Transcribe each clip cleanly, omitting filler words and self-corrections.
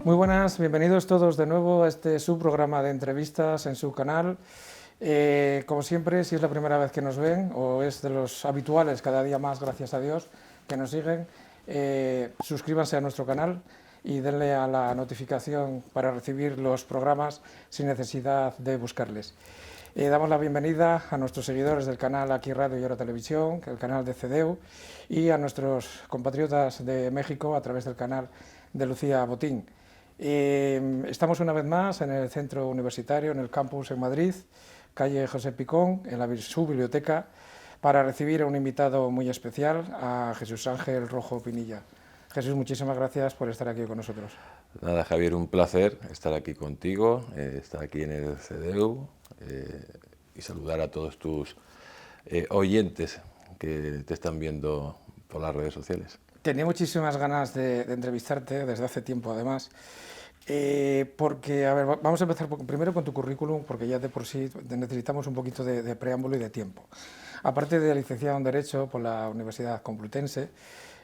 Muy buenas, bienvenidos todos de nuevo a este subprograma de entrevistas en su canal. Como siempre, si es la primera vez que nos ven o es de los habituales cada día más, gracias a Dios, que nos siguen, suscríbanse a nuestro canal y denle a la notificación para recibir los programas sin necesidad de buscarles. Damos la bienvenida a nuestros seguidores del canal Aquí Radio y Ahora Televisión, el canal de CEDEU, y a nuestros compatriotas de México a través del canal de Lucía Botín. Estamos una vez más en el centro universitario, en el campus en Madrid, calle José Picón, en su biblioteca, para recibir a un invitado muy especial, a Jesús Ángel Rojo Pinilla. Jesús, muchísimas gracias por estar aquí con nosotros. Nada, Javier, un placer estar aquí contigo, estar aquí en el CEDEU y saludar a todos tus oyentes que te están viendo por las redes sociales. Tenía muchísimas ganas de entrevistarte desde hace tiempo, además, porque, a ver, vamos a empezar primero con tu currículum, porque ya de por sí necesitamos un poquito de preámbulo y de tiempo. Aparte de licenciado en Derecho por la Universidad Complutense,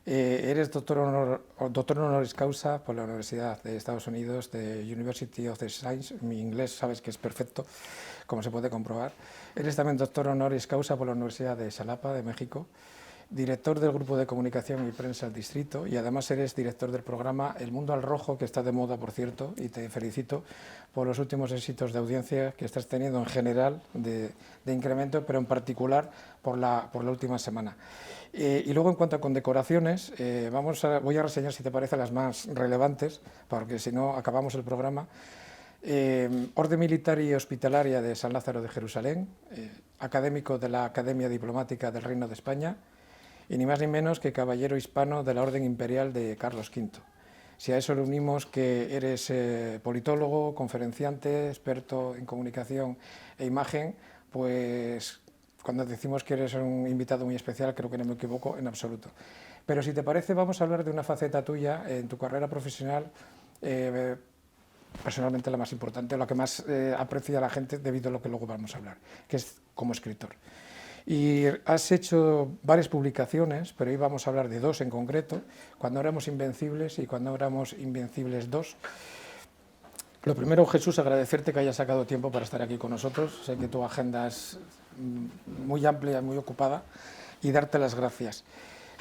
eres doctor honoris causa por la Universidad de Estados Unidos, de University of the Science. Mi inglés sabes que es perfecto, como se puede comprobar. Eres también doctor honoris causa por la Universidad de Xalapa, de México, director del Grupo de Comunicación y Prensa del Distrito, y además eres director del programa El Mundo al Rojo, que está de moda, por cierto, y te felicito por los últimos éxitos de audiencia que estás teniendo en general de incremento, pero en particular por la última semana. Y luego, en cuanto a condecoraciones, voy a reseñar, si te parece, las más relevantes, porque si no acabamos el programa. Orden Militar y Hospitalaria de San Lázaro de Jerusalén, académico de la Academia Diplomática del Reino de España, y ni más ni menos que caballero hispano de la Orden Imperial de Carlos V. Si a eso le unimos que eres politólogo, conferenciante, experto en comunicación e imagen, pues cuando decimos que eres un invitado muy especial, creo que no me equivoco en absoluto. Pero si te parece, vamos a hablar de una faceta tuya en tu carrera profesional, personalmente la más importante, la que más aprecia a la gente debido a lo que luego vamos a hablar, que es como escritor. Y has hecho varias publicaciones, pero hoy vamos a hablar de dos en concreto, Cuando éramos invencibles y Cuando éramos invencibles 2. Lo primero, Jesús, agradecerte que hayas sacado tiempo para estar aquí con nosotros. Sé que tu agenda es muy amplia, muy ocupada, y darte las gracias.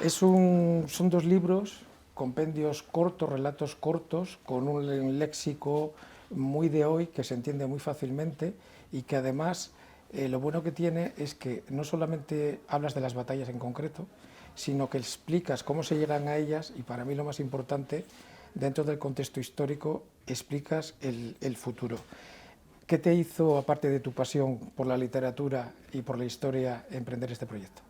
Son dos libros, compendios cortos, relatos cortos, con un léxico muy de hoy, que se entiende muy fácilmente y que además lo bueno que tiene es que no solamente hablas de las batallas en concreto, sino que explicas cómo se llegan a ellas y, para mí lo más importante, dentro del contexto histórico, explicas el futuro. ¿Qué te hizo, aparte de tu pasión por la literatura y por la historia, emprender este proyecto?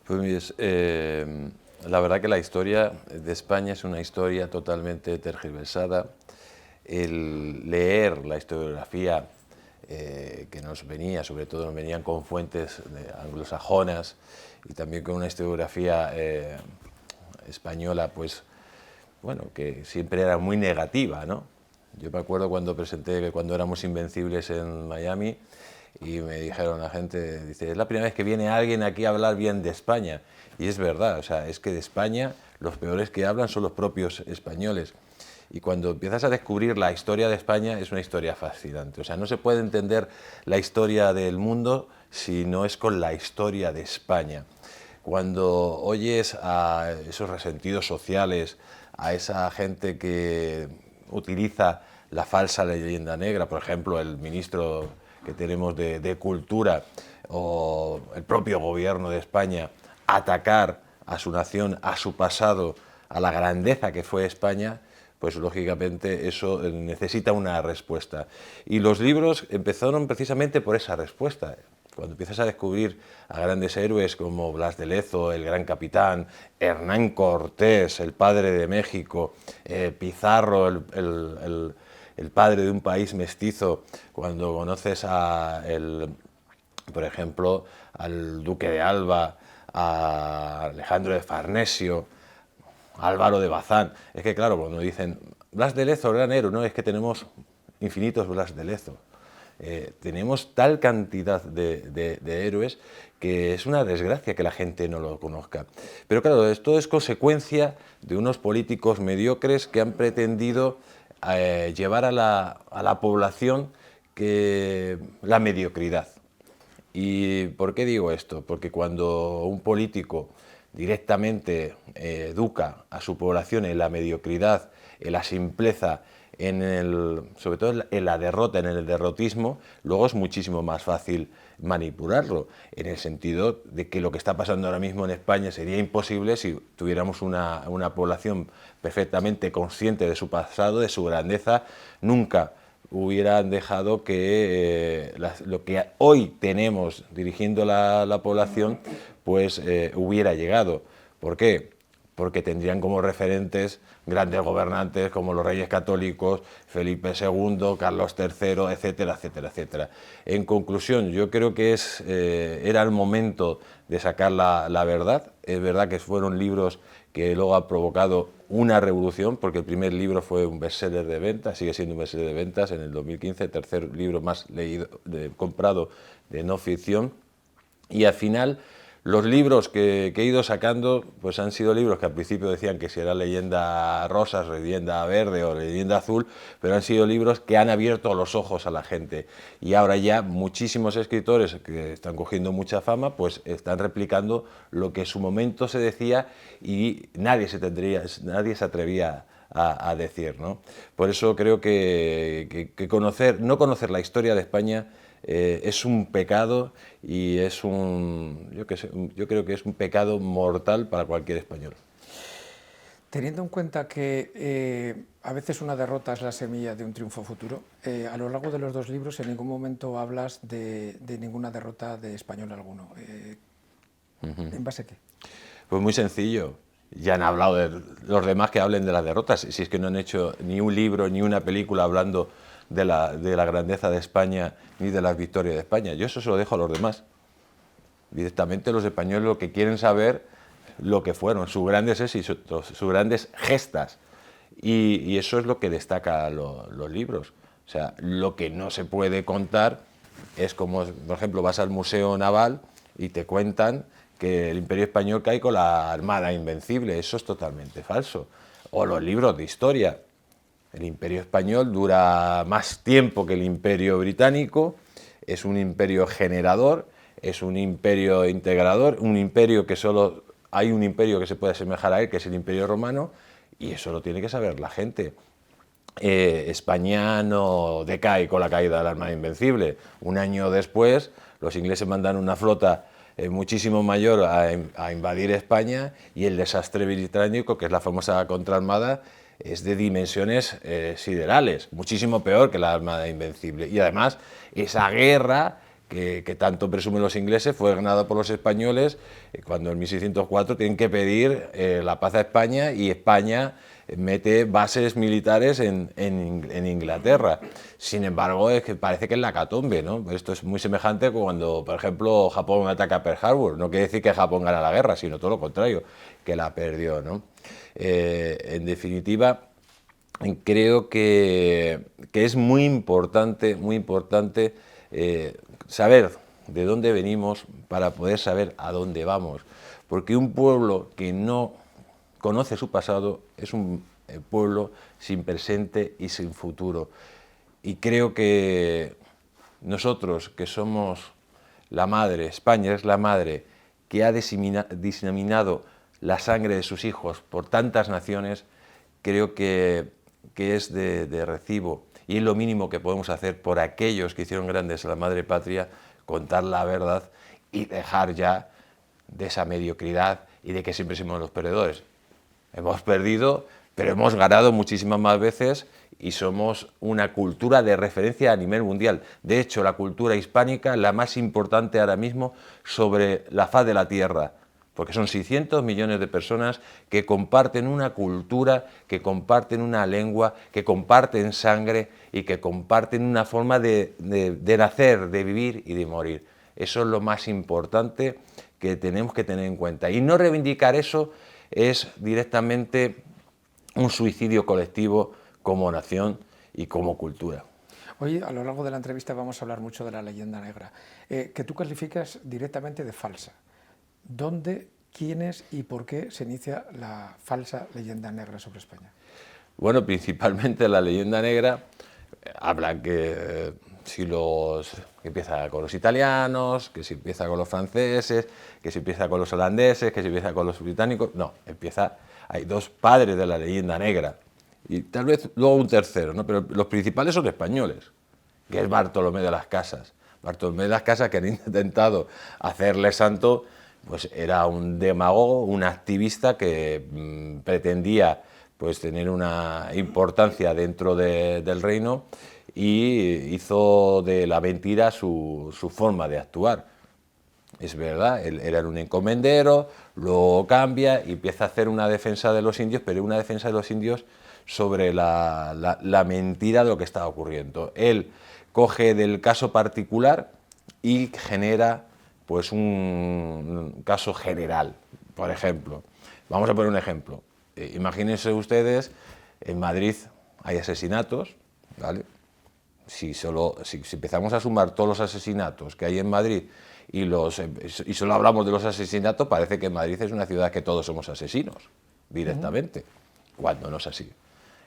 Pues mire, la verdad que la historia de España es una historia totalmente tergiversada. El leer la historiografía que nos venía, sobre todo nos venían con fuentes anglosajonas y también con una historiografía española, pues bueno, que siempre era muy negativa, ¿no? Yo me acuerdo cuando presenté Cuando éramos invencibles en Miami y me dijeron la gente, dice, es la primera vez que viene alguien aquí a hablar bien de España. Y es verdad, o sea, es que de España los peores que hablan son los propios españoles. Y cuando empiezas a descubrir la historia de España, es una historia fascinante. O sea, no se puede entender la historia del mundo si no es con la historia de España. Cuando oyes a esos resentidos sociales, a esa gente que utiliza la falsa leyenda negra, por ejemplo, el ministro que tenemos de Cultura o el propio gobierno de España, atacar a su nación, a su pasado, a la grandeza que fue España, pues lógicamente eso necesita una respuesta. Y los libros empezaron precisamente por esa respuesta. Cuando empiezas a descubrir a grandes héroes como Blas de Lezo, el gran capitán, Hernán Cortés, el padre de México, Pizarro, el padre de un país mestizo, cuando conoces por ejemplo, al duque de Alba, a Alejandro de Farnesio, Álvaro de Bazán. Es que claro, cuando dicen Blas de Lezo, gran héroe, no, es que tenemos infinitos Blas de Lezo. Tenemos tal cantidad de héroes que es una desgracia que la gente no lo conozca. Pero claro, esto es consecuencia de unos políticos mediocres que han pretendido llevar a la población la mediocridad. ¿Y por qué digo esto? Porque cuando un político directamente educa a su población en la mediocridad, en la simpleza, sobre todo en la derrota, en el derrotismo, luego es muchísimo más fácil manipularlo, en el sentido de que lo que está pasando ahora mismo en España sería imposible si tuviéramos una población perfectamente consciente de su pasado, de su grandeza. Nunca hubieran dejado que lo que hoy tenemos dirigiendo la población pues hubiera llegado. ¿Por qué? Porque tendrían como referentes grandes gobernantes como los reyes católicos, Felipe II, Carlos III, etcétera, etcétera, etcétera. En conclusión, yo creo que era el momento de sacar la verdad. Es verdad que fueron libros que luego han provocado una revolución, porque el primer libro fue un bestseller de ventas, sigue siendo un bestseller de ventas en el 2015, el tercer libro más leído, comprado de no ficción, y al final los libros que he ido sacando pues han sido libros que al principio decían que si era leyenda rosa, leyenda verde o leyenda azul, pero han sido libros que han abierto los ojos a la gente, y ahora ya muchísimos escritores que están cogiendo mucha fama pues están replicando lo que en su momento se decía y nadie se atrevía a decir, ¿no? Por eso creo que no conocer la historia de España es un pecado, y yo creo que es un pecado mortal para cualquier español. Teniendo en cuenta que a veces una derrota es la semilla de un triunfo futuro, a lo largo de los dos libros en ningún momento hablas de ninguna derrota de español alguno. ¿En base a qué? Pues muy sencillo. Ya han hablado de los demás que hablen de las derrotas, si es que no han hecho ni un libro ni una película hablando de la grandeza de España ni de las victorias de España. Yo eso se lo dejo a los demás. Directamente los españoles lo que quieren saber lo que fueron, sus grandes éxitos, sus grandes gestas. Y eso es lo que destaca los libros. O sea, lo que no se puede contar es como, por ejemplo, vas al Museo Naval y te cuentan que el Imperio Español cae con la Armada Invencible. Eso es totalmente falso. O los libros de historia. El Imperio Español dura más tiempo que el Imperio Británico, es un imperio generador, es un imperio integrador, un imperio que solo hay un imperio que se puede asemejar a él, que es el Imperio Romano, y eso lo tiene que saber la gente. España no decae con la caída de la Armada Invencible. Un año después, los ingleses mandan una flota muchísimo mayor a invadir España, y el desastre británico, que es la famosa contraarmada, es de dimensiones siderales, muchísimo peor que la Armada Invencible. Y además, esa guerra que tanto presumen los ingleses fue ganada por los españoles cuando en 1604 tienen que pedir la paz a España, y España mete bases militares en Inglaterra. Sin embargo, es que parece que es la hecatombe, ¿no? Esto es muy semejante cuando, por ejemplo, Japón ataca a Pearl Harbor. No quiere decir que Japón gana la guerra, sino todo lo contrario, que la perdió, ¿no? En definitiva, creo que es muy importante saber de dónde venimos para poder saber a dónde vamos, porque un pueblo que no conoce su pasado es un pueblo sin presente y sin futuro. Y creo que nosotros, que somos la madre, España es la madre que ha diseminado la sangre de sus hijos por tantas naciones, creo que es de recibo, y es lo mínimo que podemos hacer por aquellos que hicieron grandes a la madre patria, contar la verdad y dejar ya de esa mediocridad y de que siempre somos los perdedores. Hemos perdido, pero hemos ganado muchísimas más veces, y somos una cultura de referencia a nivel mundial. De hecho, la cultura hispánica, la más importante ahora mismo sobre la faz de la tierra, porque son 600 millones de personas que comparten una cultura, que comparten una lengua, que comparten sangre y que comparten una forma de nacer, de vivir y de morir. Eso es lo más importante que tenemos que tener en cuenta. Y no reivindicar eso es directamente un suicidio colectivo como nación y como cultura. Hoy, a lo largo de la entrevista, vamos a hablar mucho de la leyenda negra, que tú calificas directamente de falsa. ¿Dónde, quiénes y por qué se inicia la falsa leyenda negra sobre España? Bueno, principalmente la leyenda negra habla que que empieza con los italianos, que si empieza con los franceses, que si empieza con los holandeses, que si empieza con los británicos. No, hay dos padres de la leyenda negra y tal vez luego un tercero, ¿no? Pero los principales son españoles, que es Bartolomé de las Casas. Bartolomé de las Casas, que han intentado hacerle santo, pues era un demagogo, un activista que pretendía pues tener una importancia dentro del reino y hizo de la mentira su forma de actuar. Es verdad, él era un encomendero, luego cambia y empieza a hacer una defensa de los indios, pero una defensa de los indios sobre la mentira de lo que estaba ocurriendo. Él coge del caso particular y genera pues un caso general. Por ejemplo, vamos a poner un ejemplo. Imagínense ustedes, en Madrid hay asesinatos, ¿vale? Si empezamos a sumar todos los asesinatos que hay en Madrid y solo hablamos de los asesinatos, parece que Madrid es una ciudad que todos somos asesinos, directamente, cuando no es así.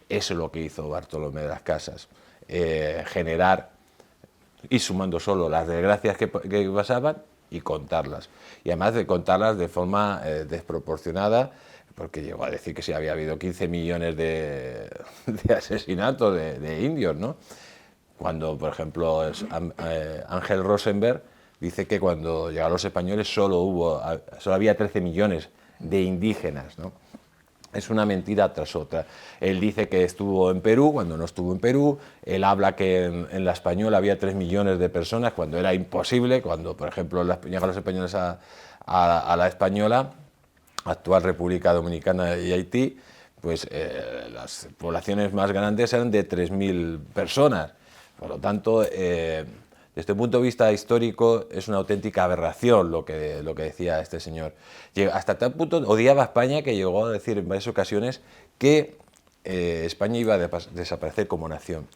Eso es lo que hizo Bartolomé de las Casas, generar, y sumando solo las desgracias que pasaban y contarlas. Y además de contarlas de forma desproporcionada, porque llegó a decir que sí había habido 15 millones de asesinatos de indios, ¿no? Cuando, por ejemplo, Ángel Rosenberg dice que cuando llegaron los españoles solo había 13 millones de indígenas, ¿no? Es una mentira tras otra. Él dice que estuvo en Perú cuando no estuvo en Perú. Él habla que en la Española había 3 millones de personas cuando era imposible. Cuando, por ejemplo, llegaron los españoles a la Española, actual República Dominicana y Haití, pues las poblaciones más grandes eran de 3.000 personas. Por lo tanto, desde el punto de vista histórico, es una auténtica aberración lo que decía este señor. Hasta tal punto odiaba a España que llegó a decir en varias ocasiones que España iba a desaparecer como nación.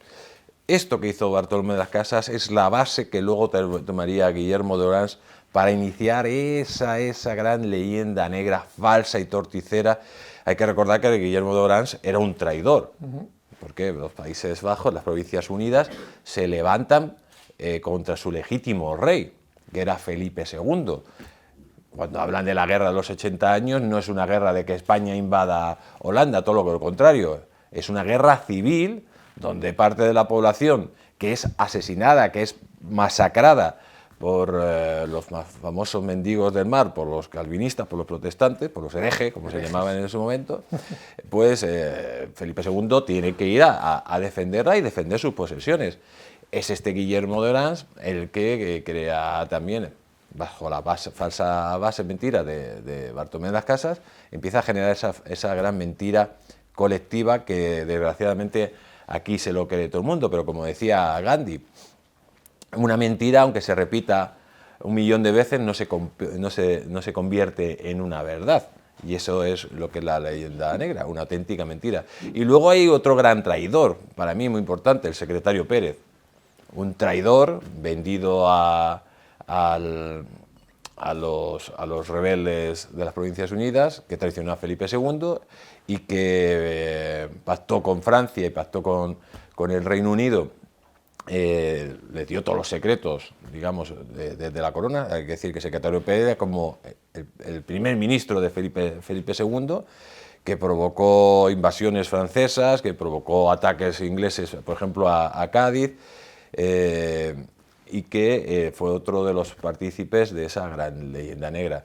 Esto que hizo Bartolomé de las Casas es la base que luego tomaría Guillermo de Orange para iniciar esa gran leyenda negra, falsa y torticera. Hay que recordar que Guillermo de Orange era un traidor. Porque los Países Bajos, las Provincias Unidas, se levantan contra su legítimo rey, que era Felipe II. Cuando hablan de la guerra de los 80 años, no es una guerra de que España invada Holanda, todo lo contrario. Es una guerra civil donde parte de la población que es asesinada, que es masacrada por los más famosos mendigos del mar, por los calvinistas, por los protestantes, por los herejes, como se llamaban en ese momento, pues Felipe II tiene que ir a defenderla y defender sus posesiones. Es este Guillermo de Orange el que crea también, bajo la falsa base mentira de Bartolomé de las Casas, empieza a generar esa gran mentira colectiva que desgraciadamente aquí se lo cree todo el mundo, pero como decía Gandhi, una mentira, aunque se repita 1.000.000 de veces, no se convierte en una verdad. Y eso es lo que es la leyenda negra, una auténtica mentira. Y luego hay otro gran traidor, para mí muy importante, el secretario Pérez. Un traidor vendido a los rebeldes de las Provincias Unidas, que traicionó a Felipe II y que pactó con Francia y pactó con el Reino Unido. Le dio todos los secretos, digamos, de la corona. Hay que decir que secretario Pérez era como el primer ministro de Felipe II, que provocó invasiones francesas, que provocó ataques ingleses, por ejemplo, a Cádiz, y que fue otro de los partícipes de esa gran leyenda negra.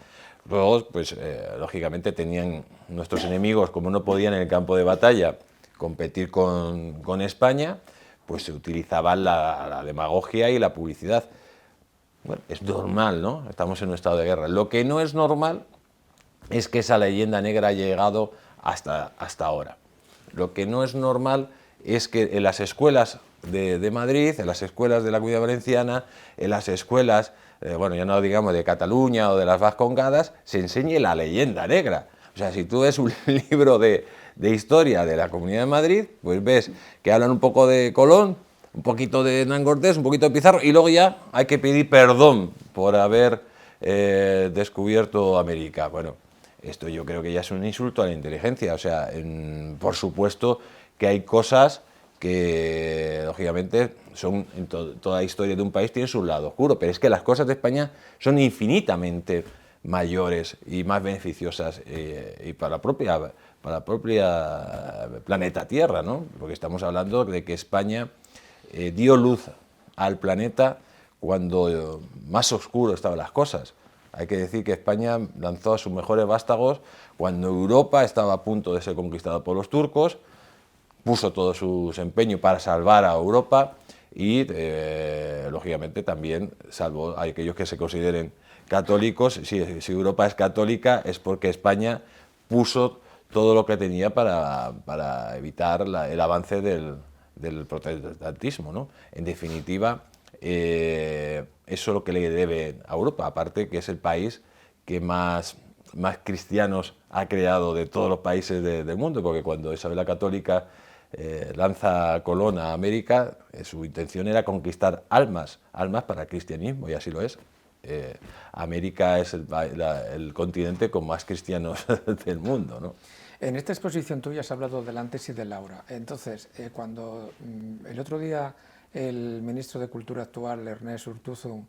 Luego, pues, lógicamente tenían nuestros enemigos, como no podían en el campo de batalla competir con España, pues se utilizaban la demagogia y la publicidad. Bueno, es normal, ¿no? Estamos en un estado de guerra. Lo que no es normal es que esa leyenda negra haya llegado hasta ahora. Lo que no es normal es que en las escuelas de Madrid, en las escuelas de la Comunidad Valenciana, en las escuelas, bueno, ya no digamos de Cataluña o de las Vascongadas, se enseñe la leyenda negra. O sea, si tú ves un libro de historia de la Comunidad de Madrid, pues ves que hablan un poco de Colón, un poquito de Hernán Cortés, un poquito de Pizarro, y luego ya hay que pedir perdón por haber descubierto América. Bueno, esto yo creo que ya es un insulto a la inteligencia. O sea, por supuesto que hay cosas que, lógicamente, son en toda la historia de un país tiene su lado oscuro, pero es que las cosas de España son infinitamente mayores y más beneficiosas y para la propia planeta Tierra, ¿no? Porque estamos hablando de que España dio luz al planeta cuando más oscuro estaban las cosas. Hay que decir que España lanzó a sus mejores vástagos cuando Europa estaba a punto de ser conquistada por los turcos, puso todo su empeño para salvar a Europa y, lógicamente, también salvó a aquellos que se consideren católicos. Si Europa es católica es porque España puso todo lo que tenía para evitar el avance del protestantismo, ¿no? En definitiva, eso es lo que le debe a Europa, aparte que es el país que más cristianos ha creado de todos los países del mundo, porque cuando Isabel la Católica lanza a Colón a América, su intención era conquistar almas para el cristianismo, y así lo es. América es el continente con más cristianos del mundo, ¿no? En esta exposición tuya has hablado del antes y del ahora. Entonces, cuando el otro día el ministro de Cultura actual, Ernest Urtasun,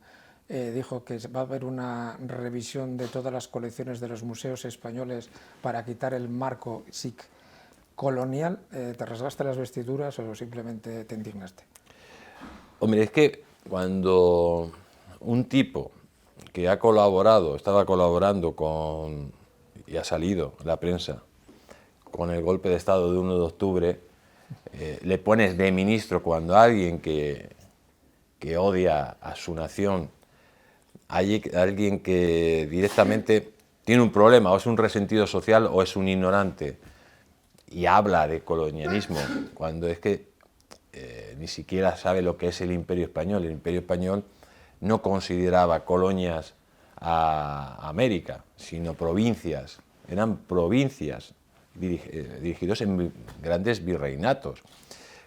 dijo que va a haber una revisión de todas las colecciones de los museos españoles para quitar el marco SIC colonial, ¿te rasgaste las vestiduras o simplemente te indignaste? Hombre, es que cuando un tipo que estaba colaborando y ha salido en la prensa, con el golpe de Estado de 1 de octubre, le pones de ministro cuando alguien que odia a su nación, alguien que directamente tiene un problema, o es un resentido social o es un ignorante, y habla de colonialismo, cuando es que ni siquiera sabe lo que es el Imperio Español. El Imperio Español no consideraba colonias a América, sino provincias, eran provincias dirigidos en grandes virreinatos.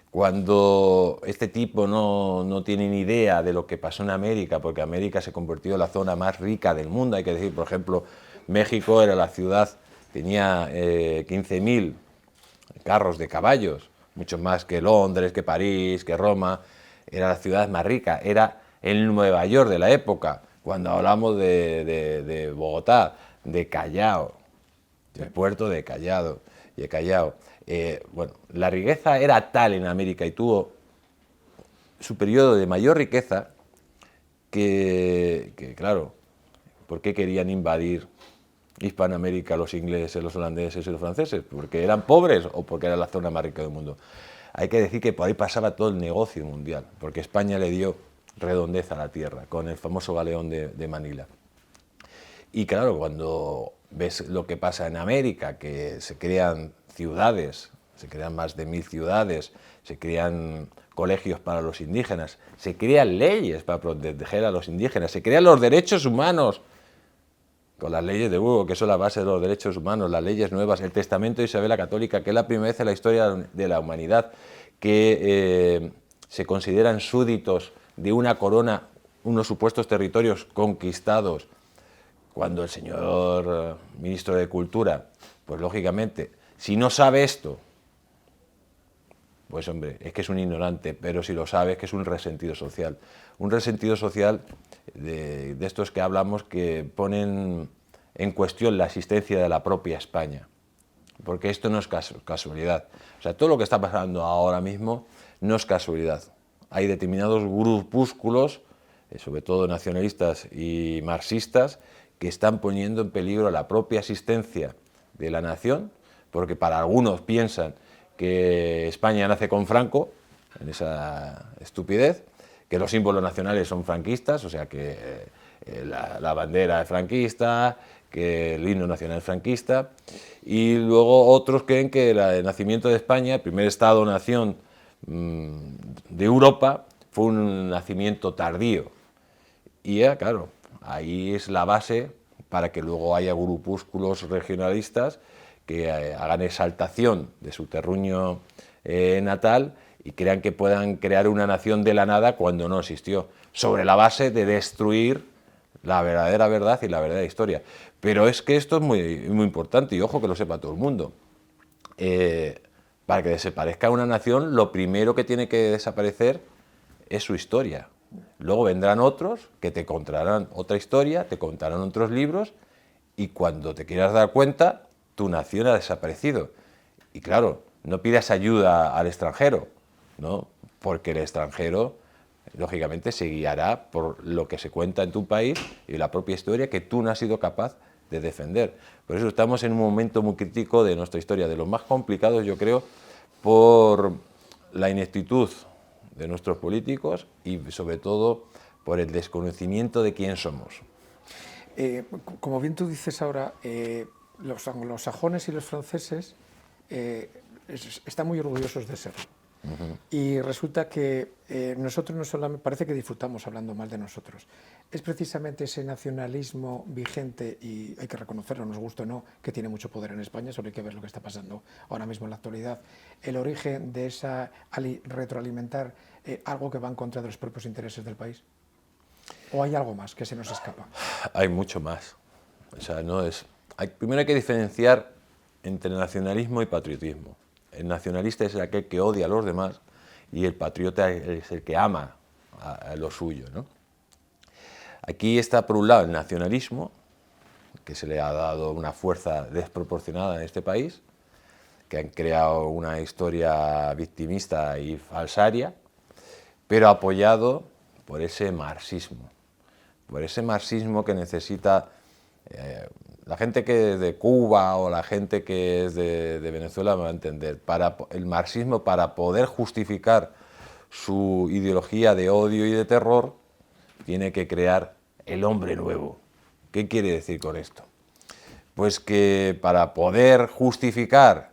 Cuando este tipo no tiene ni idea de lo que pasó en América, porque América se convirtió en la zona más rica del mundo, hay que decir, por ejemplo, México era la ciudad, tenía 15.000 carros de caballos, mucho más que Londres, que París, que Roma, era la ciudad más rica, era el Nueva York de la época. Cuando hablamos de Bogotá, de Callao, del puerto de Callao, bueno, la riqueza era tal en América y tuvo su periodo de mayor riqueza que claro, ¿por qué querían invadir Hispanoamérica los ingleses, los holandeses y los franceses? ¿Porque eran pobres o porque era la zona más rica del mundo? Hay que decir que por ahí pasaba todo el negocio mundial, porque España le dio redondez a la tierra con el famoso galeón de Manila. Y claro, cuando ves lo que pasa en América, que se crean ciudades, se crean más de 1000 ciudades, se crean colegios para los indígenas, se crean leyes para proteger a los indígenas, se crean los derechos humanos, con las leyes de Hugo, que son la base de los derechos humanos, las leyes nuevas, el testamento de Isabel la Católica, que es la primera vez en la historia de la humanidad que se consideran súbditos de una corona, unos supuestos territorios conquistados, cuando el señor ministro de Cultura, pues lógicamente, si no sabe esto, pues hombre, es que es un ignorante, pero si lo sabe es que es un resentido social. Un resentido social de estos que hablamos que ponen en cuestión la existencia de la propia España. Porque esto no es casualidad. O sea, todo lo que está pasando ahora mismo no es casualidad. Hay determinados grupúsculos, sobre todo nacionalistas y marxistas, que están poniendo en peligro la propia existencia de la nación, porque para algunos piensan que España nace con Franco, en esa estupidez, que los símbolos nacionales son franquistas, o sea que la bandera es franquista, que el himno nacional es franquista, y luego otros creen que el nacimiento de España, el primer Estado-nación de Europa, fue un nacimiento tardío. Y ya, claro, ahí es la base para que luego haya grupúsculos regionalistas que hagan exaltación de su terruño natal y crean que puedan crear una nación de la nada cuando no existió, sobre la base de destruir la verdadera verdad y la verdadera historia. Pero es que esto es muy, muy importante y ojo que lo sepa todo el mundo. Para que desaparezca una nación, lo primero que tiene que desaparecer es su historia. Luego vendrán otros que te contarán otra historia, te contarán otros libros, y cuando te quieras dar cuenta, tu nación ha desaparecido. Y claro, no pidas ayuda al extranjero, ¿no? Porque el extranjero, lógicamente, se guiará por lo que se cuenta en tu país y la propia historia que tú no has sido capaz de defender. Por eso estamos en un momento muy crítico de nuestra historia, de los más complicados, yo creo, por la ineptitud de nuestros políticos y sobre todo por el desconocimiento de quién somos. Como bien tú dices ahora, los anglosajones y los franceses están muy orgullosos de serlo. Y resulta que nosotros no solamente parece que disfrutamos hablando mal de nosotros. Es precisamente ese nacionalismo vigente, y hay que reconocerlo, nos guste o no, que tiene mucho poder en España, solo hay que ver lo que está pasando ahora mismo en la actualidad. El origen de esa retroalimentar algo que va en contra de los propios intereses del país. ¿O hay algo más que se nos escapa? Hay mucho más. O sea, primero hay que diferenciar entre nacionalismo y patriotismo. El nacionalista es aquel que odia a los demás y el patriota es el que ama a lo suyo, ¿no? Aquí está, por un lado, el nacionalismo, que se le ha dado una fuerza desproporcionada en este país, que han creado una historia victimista y falsaria, pero apoyado por ese marxismo que necesita la gente que es de Cuba o la gente que es de Venezuela me va a entender. El marxismo, para poder justificar su ideología de odio y de terror, tiene que crear el hombre nuevo. ¿Qué quiere decir con esto? Pues que para poder justificar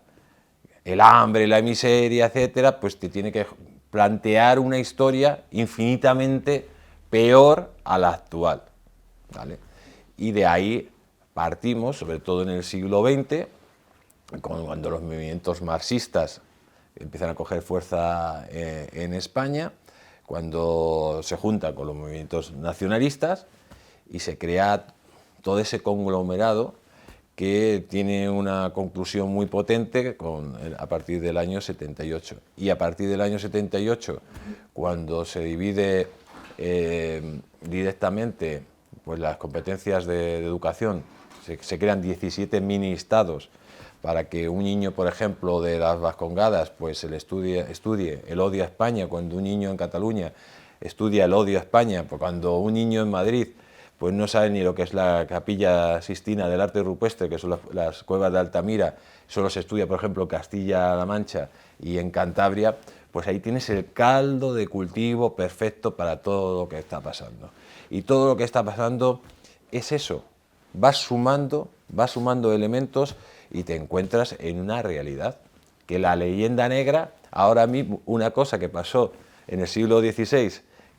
el hambre, la miseria, etcétera, pues te tiene que plantear una historia infinitamente peor a la actual, ¿vale? Y de ahí partimos, sobre todo en el siglo XX, cuando los movimientos marxistas empiezan a coger fuerza en España, cuando se juntan con los movimientos nacionalistas y se crea todo ese conglomerado que tiene una conclusión muy potente a partir del año 78. Y a partir del año 78, cuando se divide directamente pues, las competencias de educación, se crean 17 mini-estados para que un niño, por ejemplo, de las Vascongadas, pues estudie el odio a España, cuando un niño en Cataluña estudia el odio a España, pues cuando un niño en Madrid pues no sabe ni lo que es la Capilla Sistina del Arte Rupestre, que son las cuevas de Altamira, solo se estudia, por ejemplo, Castilla-La Mancha y en Cantabria, pues ahí tienes el caldo de cultivo perfecto para todo lo que está pasando. Y todo lo que está pasando es eso, vas sumando elementos y te encuentras en una realidad, que la leyenda negra, ahora mismo, una cosa que pasó en el siglo XVI,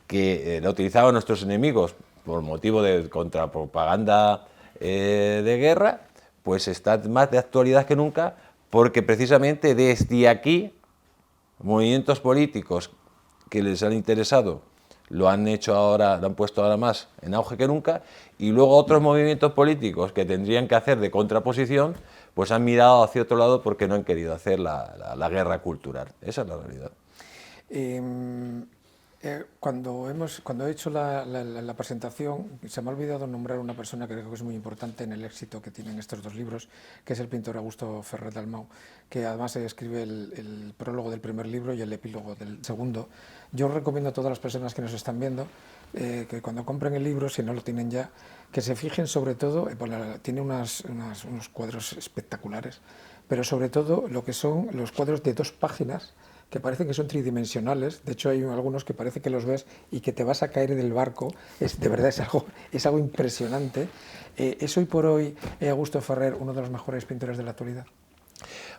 que la utilizaban nuestros enemigos por motivo de contrapropaganda de guerra, pues está más de actualidad que nunca, porque precisamente desde aquí, movimientos políticos que les han interesado lo han puesto ahora más en auge que nunca, y luego otros movimientos políticos que tendrían que hacer de contraposición, pues han mirado hacia otro lado porque no han querido hacer la guerra cultural. Esa es la realidad. Cuando he hecho la presentación, se me ha olvidado nombrar una persona que creo que es muy importante en el éxito que tienen estos dos libros, que es el pintor Augusto Ferrer Dalmau, que además escribe el prólogo del primer libro y el epílogo del segundo. Yo recomiendo a todas las personas que nos están viendo que cuando compren el libro, si no lo tienen ya, que se fijen sobre todo, tiene unos cuadros espectaculares, pero sobre todo lo que son los cuadros de 2 páginas, que parecen que son tridimensionales. De hecho hay algunos que parece que los ves y que te vas a caer del barco. De verdad es algo impresionante. ¿Es hoy por hoy Augusto Ferrer uno de los mejores pintores de la actualidad?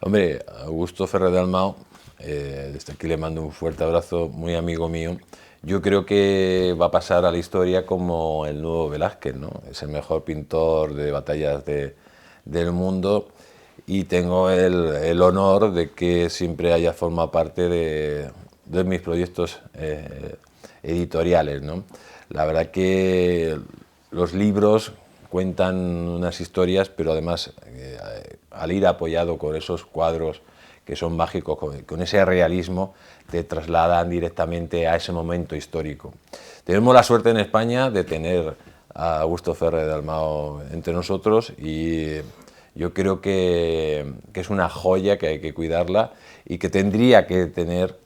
Hombre, Augusto Ferrer Dalmau, desde aquí le mando un fuerte abrazo, muy amigo mío. Yo creo que va a pasar a la historia como el nuevo Velázquez, ¿no? Es el mejor pintor de batallas del mundo. Y tengo el honor de que siempre haya formado parte de mis proyectos editoriales, ¿no? La verdad que los libros cuentan unas historias, pero además al ir apoyado con esos cuadros que son mágicos, con ese realismo te trasladan directamente a ese momento histórico. Tenemos la suerte en España de tener a Augusto Ferrer Dalmau entre nosotros y yo creo que es una joya que hay que cuidarla y que tendría que tener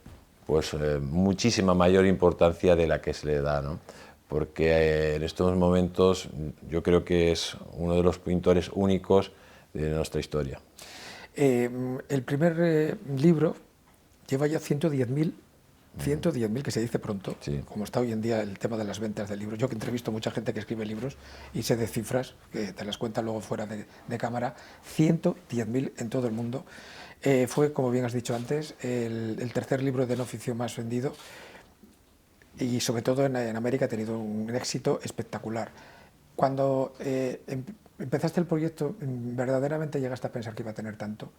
pues, muchísima mayor importancia de la que se le da, ¿no? Porque en estos momentos yo creo que es uno de los pintores únicos de nuestra historia. El primer libro lleva ya 110.000, que se dice pronto, Sí. como está hoy en día el tema de las ventas de libros. Yo que entrevisto a mucha gente que escribe libros y sé de cifras, que te las cuenta luego fuera de cámara, 110.000 en todo el mundo. Fue, como bien has dicho antes, el tercer libro de no ficción más vendido y sobre todo en América ha tenido un éxito espectacular. Cuando empezaste el proyecto, ¿verdaderamente llegaste a pensar que iba a tener tanto?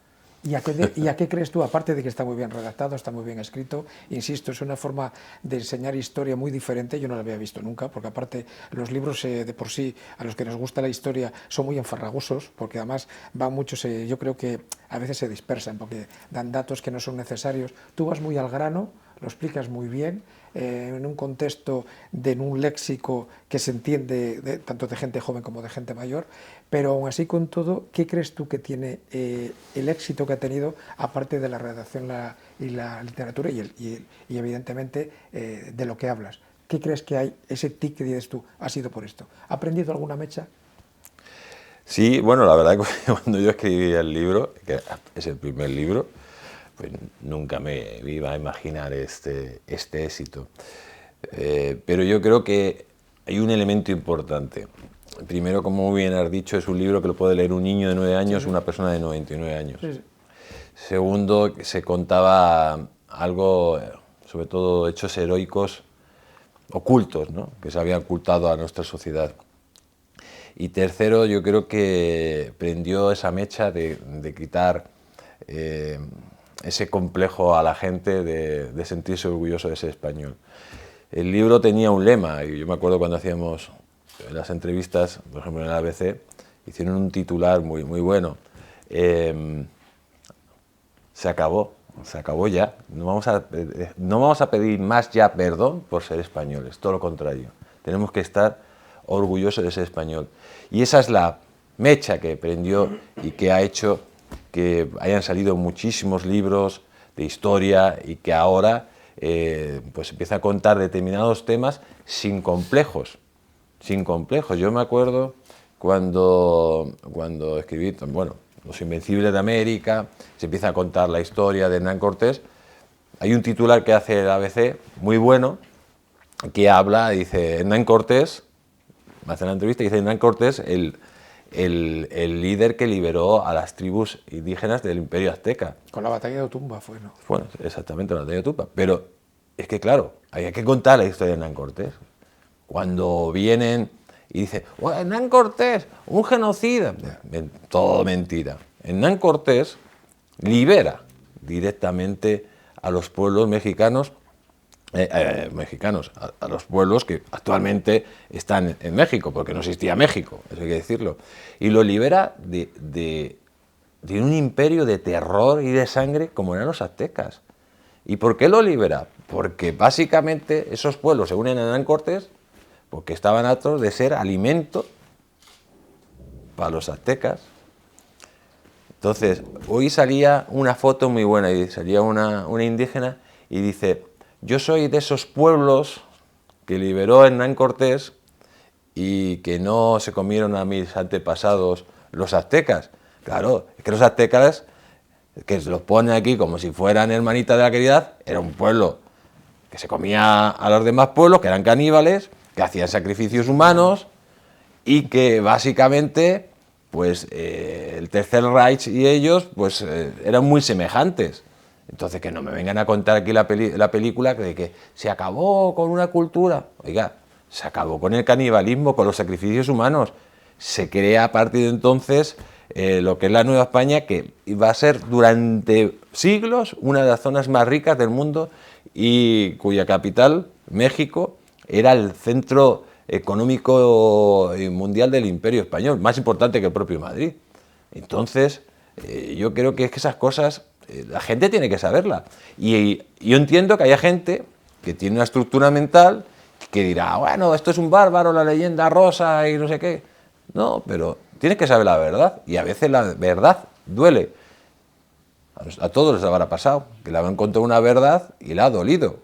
¿Y a qué crees tú? Aparte de que está muy bien redactado, está muy bien escrito, insisto, es una forma de enseñar historia muy diferente, yo no la había visto nunca, porque aparte los libros de por sí, a los que nos gusta la historia, son muy enfarragosos, porque además van muchos, yo creo que a veces se dispersan, porque dan datos que no son necesarios. Tú vas muy al grano, lo explicas muy bien, en un contexto, en un léxico que se entiende tanto de gente joven como de gente mayor, pero aún así con todo, ¿qué crees tú que tiene el éxito que ha tenido, aparte de la redacción y la literatura y evidentemente de lo que hablas? ¿Qué crees que hay, ese tic que dices tú, ha sido por esto? ¿Ha aprendido alguna mecha? Sí, bueno, la verdad que cuando yo escribí el libro, que es el primer libro, pues nunca me iba a imaginar este éxito. Pero yo creo que hay un elemento importante. Primero, como muy bien has dicho, es un libro que lo puede leer un niño de 9 años o una persona de 99 años. Sí. Segundo, se contaba algo, sobre todo hechos heroicos ocultos, ¿no? Que se habían ocultado a nuestra sociedad. Y tercero, yo creo que prendió esa mecha de quitar ese complejo a la gente de sentirse orgulloso de ser español. El libro tenía un lema, y yo me acuerdo cuando hacíamos las entrevistas, por ejemplo en el ABC, hicieron un titular muy bueno, se acabó ya, no vamos a pedir más ya perdón por ser españoles, todo lo contrario, tenemos que estar orgullosos de ser español. Y esa es la mecha que prendió y que ha hecho que hayan salido muchísimos libros de historia y que ahora pues empieza a contar determinados temas sin complejos. Yo me acuerdo cuando escribí, bueno, Los Invencibles de América, se empieza a contar la historia de Hernán Cortés. Hay un titular que hace el ABC muy bueno, que habla, dice, Hernán Cortés, me hace la entrevista y dice, Hernán Cortés, el líder que liberó a las tribus indígenas del Imperio Azteca. Con la batalla de Otumba fue, ¿no? Bueno, exactamente, la batalla de Otumba. Pero es que, claro, hay que contar la historia de Hernán Cortés. Cuando vienen y dicen, oh, Hernán Cortés, un genocida. Todo mentira. Hernán Cortés libera directamente a los pueblos mexicanos, a los pueblos que actualmente están en México, porque no existía México, eso hay que decirlo, y lo libera de un imperio de terror y de sangre como eran los aztecas. ¿Y por qué lo libera? Porque básicamente esos pueblos se unen a Hernán Cortés porque estaban hartos de ser alimento para los aztecas. Entonces, hoy salía una foto muy buena y salía una indígena y dice, yo soy de esos pueblos que liberó Hernán Cortés y que no se comieron a mis antepasados los aztecas. Claro, es que los aztecas, que se los ponen aquí como si fueran hermanitas de la caridad, era un pueblo que se comía a los demás pueblos, que eran caníbales, que hacían sacrificios humanos y que básicamente pues el Tercer Reich y ellos pues eran muy semejantes. Entonces que no me vengan a contar aquí la película de que se acabó con una cultura. Oiga, se acabó con el canibalismo, con los sacrificios humanos. Se crea a partir de entonces lo que es la Nueva España, que va a ser durante siglos una de las zonas más ricas del mundo y cuya capital, México, era el centro económico mundial del Imperio Español, más importante que el propio Madrid. Entonces, yo creo que es que esas cosas la gente tiene que saberla. Y yo entiendo que haya gente que tiene una estructura mental que dirá, bueno, esto es un bárbaro, la leyenda rosa y no sé qué. No, pero tienes que saber la verdad, y a veces la verdad duele. A todos les habrá pasado, que le han contado una verdad y le ha dolido.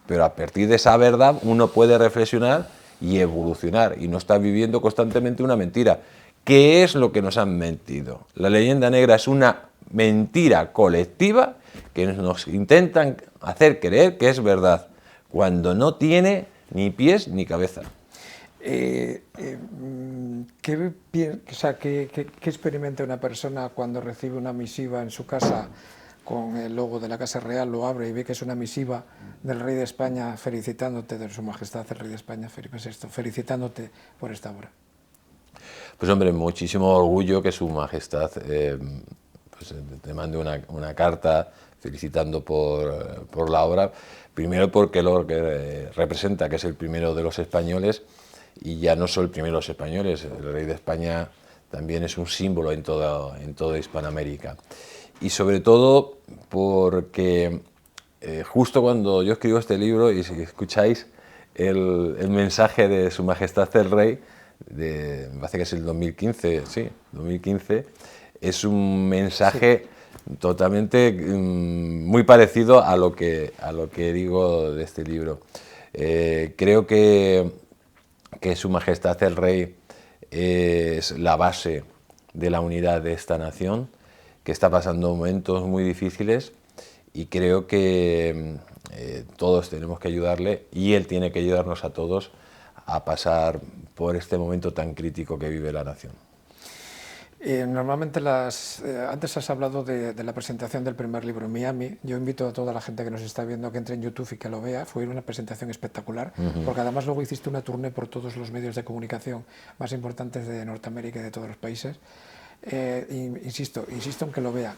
Pero a partir de esa verdad uno puede reflexionar y evolucionar, y no estar viviendo constantemente una mentira. ¿Qué es lo que nos han mentido? La leyenda negra es una mentira colectiva que nos intentan hacer creer que es verdad, cuando no tiene ni pies ni cabeza. ¿Qué experimenta una persona cuando recibe una misiva en su casa con el logo de la Casa Real, lo abre y ve que es una misiva del Rey de España felicitándote, de Su Majestad el Rey de España, Felipe VI, felicitándote por esta obra? Pues hombre, muchísimo orgullo que Su Majestad pues, te mande una carta felicitando por la obra, primero porque lo que representa, que es el primero de los españoles, y ya no solo el primero de los españoles, el Rey de España también es un símbolo en toda Hispanoamérica. Y sobre todo porque justo cuando yo escribo este libro, y si escucháis el mensaje de Su Majestad el Rey, me parece que es el 2015, sí, 2015, es un mensaje totalmente muy parecido a lo que digo de este libro. Creo que Su Majestad el Rey es la base de la unidad de esta nación, que está pasando momentos muy difíciles, y creo que todos tenemos que ayudarle, y él tiene que ayudarnos a todos a pasar por este momento tan crítico que vive la nación. Normalmente antes has hablado de la presentación del primer libro en Miami. Yo invito a toda la gente que nos está viendo que entre en YouTube y que lo vea. Fue una presentación espectacular, porque además luego hiciste una tournée por todos los medios de comunicación más importantes de Norteamérica y de todos los países. Insisto en que lo vea.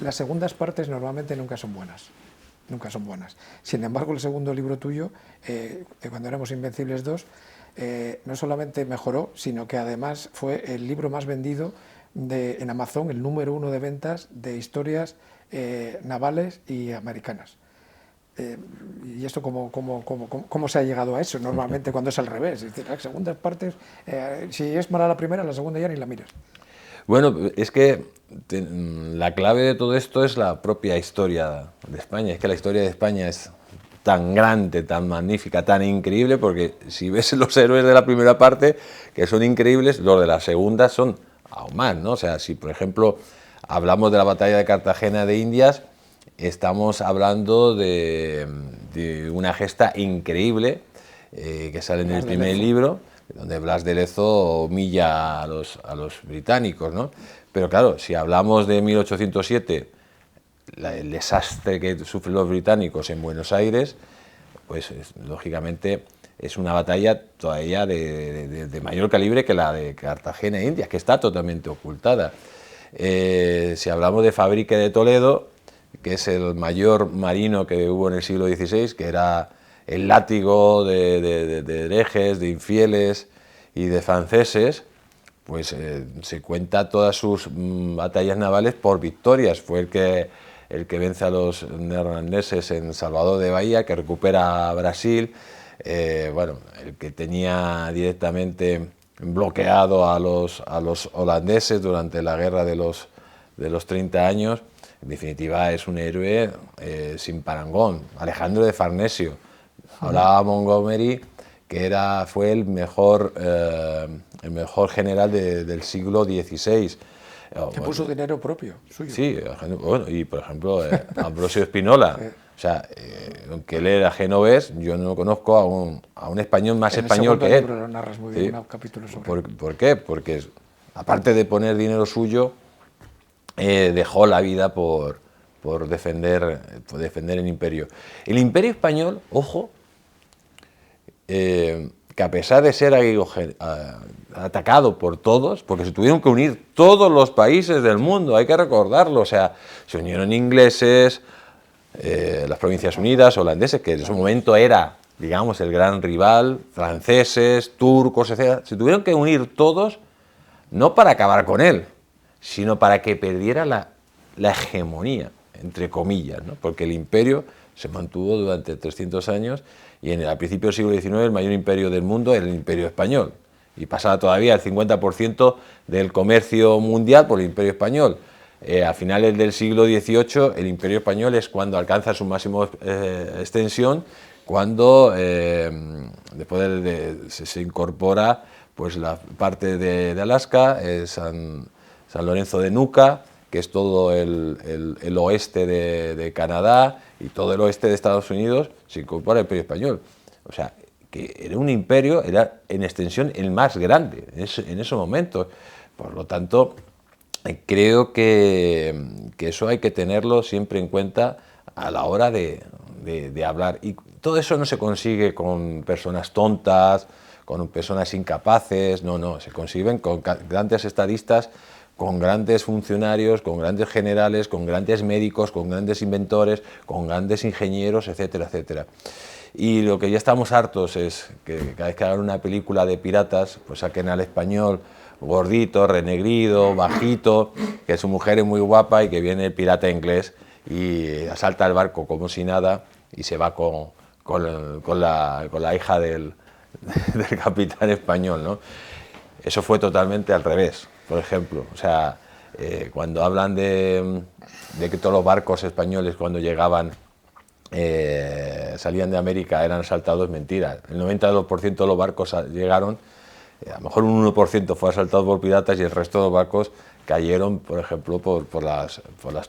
Las segundas partes normalmente nunca son buenas. Nunca son buenas. Sin embargo, el segundo libro tuyo, cuando éramos Invencibles 2, no solamente mejoró, sino que además fue el libro más vendido en Amazon, el número 1 de ventas de historias navales y americanas. ¿Y esto cómo se ha llegado a eso? Normalmente cuando es al revés, es decir, las segundas partes, si es mala la primera, la segunda ya ni la miras. Bueno, es que la clave de todo esto es la propia historia de España. Es que la historia de España es tan grande, tan magnífica, tan increíble, porque si ves los héroes de la primera parte, que son increíbles, los de la segunda son aún más, ¿no? O sea, si por ejemplo hablamos de la batalla de Cartagena de Indias, estamos hablando de una gesta increíble que sale en el primer libro, donde Blas de Lezo humilla a los británicos, ¿no? Pero claro, si hablamos de 1807, el desastre que sufren los británicos en Buenos Aires, pues lógicamente es una batalla todavía de mayor calibre que la de Cartagena e Indias, que está totalmente ocultada. Si hablamos de Fadrique de Toledo, que es el mayor marino que hubo en el siglo XVI, que era el látigo de herejes, de infieles y de franceses, pues se cuenta todas sus batallas navales por victorias. Fue el que vence a los neerlandeses en Salvador de Bahía, que recupera Brasil, bueno, el que tenía directamente bloqueado a los holandeses durante la guerra de los 30 años. En definitiva, es un héroe sin parangón. Alejandro de Farnesio. Hablaba Montgomery, que fue el mejor general del siglo XVI. Que puso dinero propio, suyo. Sí, bueno, y por ejemplo Ambrosio Spinola. O sea, aunque él era genovés, yo no conozco a un español más español que él. En el segundo libro lo narras muy bien, un capítulo sobre ¿Por qué? Porque aparte de poner dinero suyo, dejó la vida por defender el imperio. El imperio español, ojo, que a pesar de ser atacado por todos, porque se tuvieron que unir todos los países del mundo, hay que recordarlo, o sea, se unieron ingleses, las Provincias Unidas, holandeses, que en ese momento era, digamos, el gran rival, franceses, turcos, etc. Se tuvieron que unir todos, no para acabar con él, sino para que perdiera la hegemonía. entre comillas, ¿no? Porque el imperio se mantuvo durante 300 años y al principio del siglo XIX el mayor imperio del mundo era el imperio español y pasaba todavía el 50% del comercio mundial por el imperio español. A finales del siglo XVIII el imperio español es cuando alcanza su máxima extensión, cuando después se incorpora pues la parte de Alaska, San Lorenzo de Nuca, que es todo el oeste de Canadá y todo el oeste de Estados Unidos, se incorpora al imperio español. O sea, que era un imperio, era en extensión el más grande en esos momentos. Por lo tanto, creo que eso hay que tenerlo siempre en cuenta a la hora de hablar. Y todo eso no se consigue con personas tontas, con personas incapaces, no, se consiguen con grandes estadistas, con grandes funcionarios, con grandes generales, con grandes médicos, con grandes inventores, con grandes ingenieros, etcétera, etcétera. Y lo que ya estamos hartos es que cada vez que hagan una película de piratas, pues saquen al español gordito, renegrido, bajito, que su mujer es muy guapa y que viene el pirata inglés y asalta el barco como si nada y se va con la hija del capitán español, ¿no? Eso fue totalmente al revés, por ejemplo. O sea, cuando hablan de que todos los barcos españoles cuando llegaban salían de América eran asaltados, mentira. El 92% de los barcos llegaron, a lo mejor un 1% fue asaltado por piratas y el resto de los barcos cayeron, por ejemplo, por las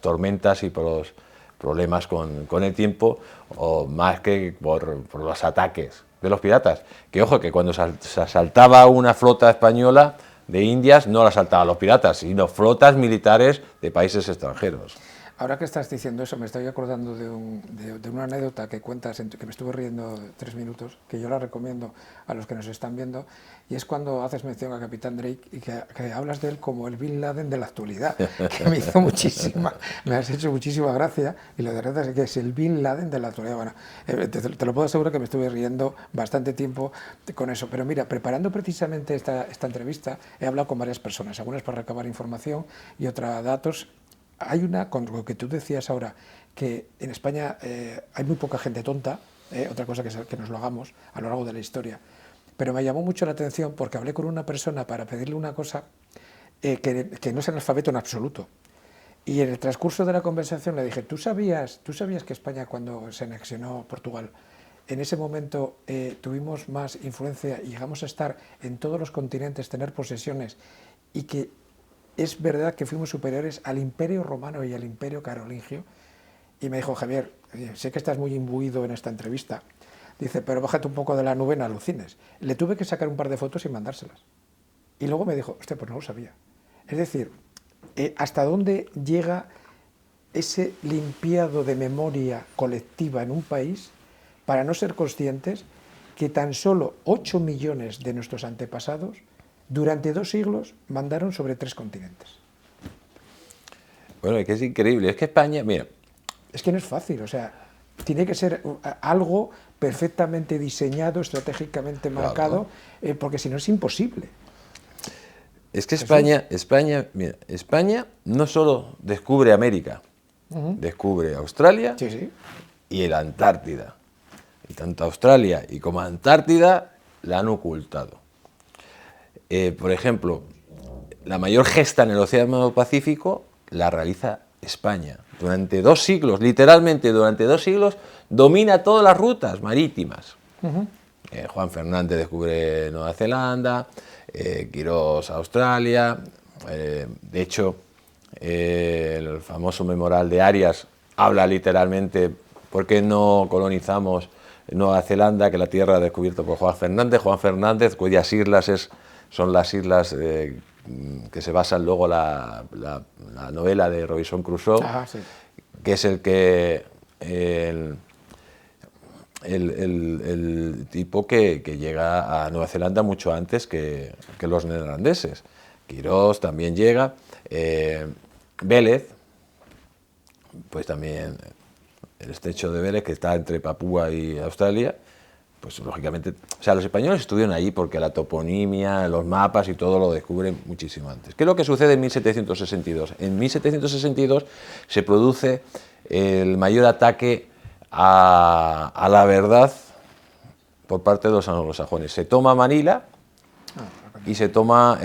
tormentas y por los problemas con el tiempo, o más que por los ataques de los piratas. Que ojo, que cuando se asaltaba una flota española de Indias, no la asaltaban los piratas, sino flotas militares de países extranjeros. Ahora que estás diciendo eso, me estoy acordando de una anécdota que cuentas, que me estuve riendo 3 minutos, que yo la recomiendo a los que nos están viendo, y es cuando haces mención a Capitán Drake y que hablas de él como el Bin Laden de la actualidad, que me hizo me has hecho muchísima gracia, y lo de verdad es que es el Bin Laden de la actualidad. Bueno, te lo puedo asegurar que me estuve riendo bastante tiempo con eso, pero mira, preparando precisamente esta entrevista, he hablado con varias personas, algunas para recabar información y otras datos. Hay una, con lo que tú decías ahora, que en España hay muy poca gente tonta, otra cosa que nos lo hagamos a lo largo de la historia, pero me llamó mucho la atención porque hablé con una persona para pedirle una cosa que no es analfabeto en absoluto. Y en el transcurso de la conversación le dije, ¿tú sabías que España, cuando se anexionó Portugal, en ese momento tuvimos más influencia y llegamos a estar en todos los continentes, tener posesiones, y que es verdad que fuimos superiores al Imperio Romano y al Imperio Carolingio? Y me dijo, Javier, sé que estás muy imbuido en esta entrevista, dice, pero bájate un poco de la nube, en alucines. Le tuve que sacar un par de fotos y mandárselas. Y luego me dijo, hostia, pues no lo sabía. Es decir, ¿hasta dónde llega ese limpiado de memoria colectiva en un país para no ser conscientes que tan solo 8 millones de nuestros antepasados durante 2 siglos mandaron sobre 3 continentes? Bueno, es que es increíble. Es que España, mira... Es que no es fácil, o sea, tiene que ser algo perfectamente diseñado, estratégicamente marcado, claro, porque si no es imposible. Es que mira, España no solo descubre América, descubre Australia, sí, sí, y la Antártida. Y tanto Australia y como Antártida la han ocultado. Por ejemplo, la mayor gesta en el Océano Pacífico la realiza España. Durante 2 siglos, literalmente durante 2 siglos, domina todas las rutas marítimas. Juan Fernández descubre Nueva Zelanda, Quirós Australia, de hecho, el famoso Memorial de Arias habla literalmente por qué no colonizamos Nueva Zelanda, que la tierra descubierta por Juan Fernández, cuyas islas son las islas que se basan luego la novela de Robinson Crusoe, sí, que es el tipo que llega a Nueva Zelanda mucho antes que los neerlandeses. Quirós también llega, Vélez, pues también el estrecho de Vélez, que está entre Papúa y Australia, pues lógicamente, o sea, los españoles estuvieron allí porque la toponimia, los mapas y todo lo descubren muchísimo antes. ¿Qué es lo que sucede en 1762? En 1762 se produce el mayor ataque a la verdad por parte de los anglosajones. Se toma Manila y se toma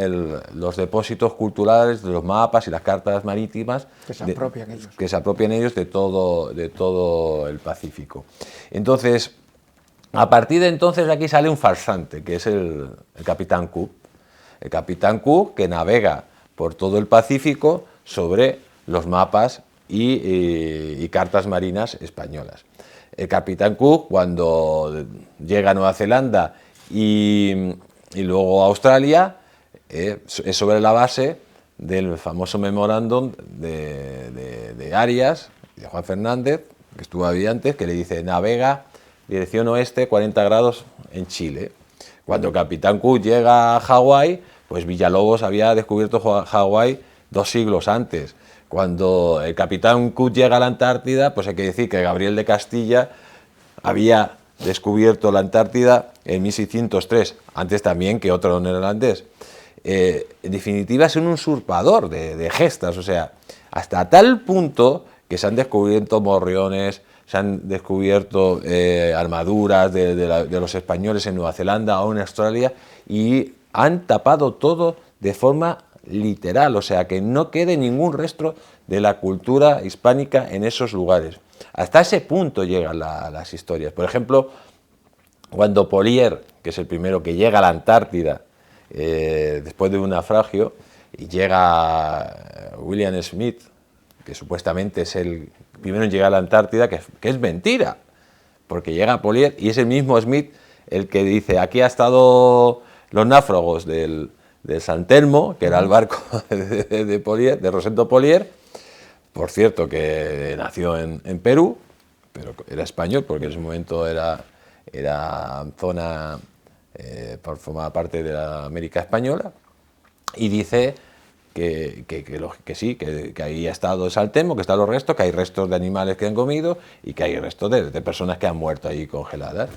los depósitos culturales de los mapas y las cartas marítimas que se apropian ellos de todo el Pacífico. Entonces, a partir de entonces aquí sale un farsante, que es el Capitán Cook. El Capitán Cook, que navega por todo el Pacífico sobre los mapas y cartas marinas españolas. El Capitán Cook, cuando llega a Nueva Zelanda y luego a Australia, es sobre la base del famoso memorándum de Arias, de Juan Fernández, que estuvo ahí antes, que le dice: navega dirección oeste 40 grados en Chile. Cuando Capitán Cook llega a Hawái, pues Villalobos había descubierto Hawái 2 siglos antes. Cuando el Capitán Cook llega a la Antártida, pues hay que decir que Gabriel de Castilla había descubierto la Antártida en 1603, antes también que otro neerlandés. En definitiva, es un usurpador de gestas, o sea, hasta tal punto que se han descubierto morriones, se han descubierto armaduras de los españoles en Nueva Zelanda o en Australia, y han tapado todo de forma literal, o sea, que no quede ningún rastro de la cultura hispánica en esos lugares. Hasta ese punto llegan las historias. Por ejemplo, cuando Polier, que es el primero que llega a la Antártida después de un naufragio, y llega William Smith, que supuestamente es el primero en llegar a la Antártida, que es mentira, porque llega Polier y es el mismo Smith el que dice: aquí ha estado los náufragos del San Telmo, que era el barco de Polier, de Rosendo Polier, por cierto, que nació en Perú, pero era español, porque en ese momento era zona, formaba parte de la América Española, y dice que sí, que ahí ha estado el San Telmo, que están los restos, que hay restos de animales que han comido y que hay restos de personas que han muerto ahí congeladas.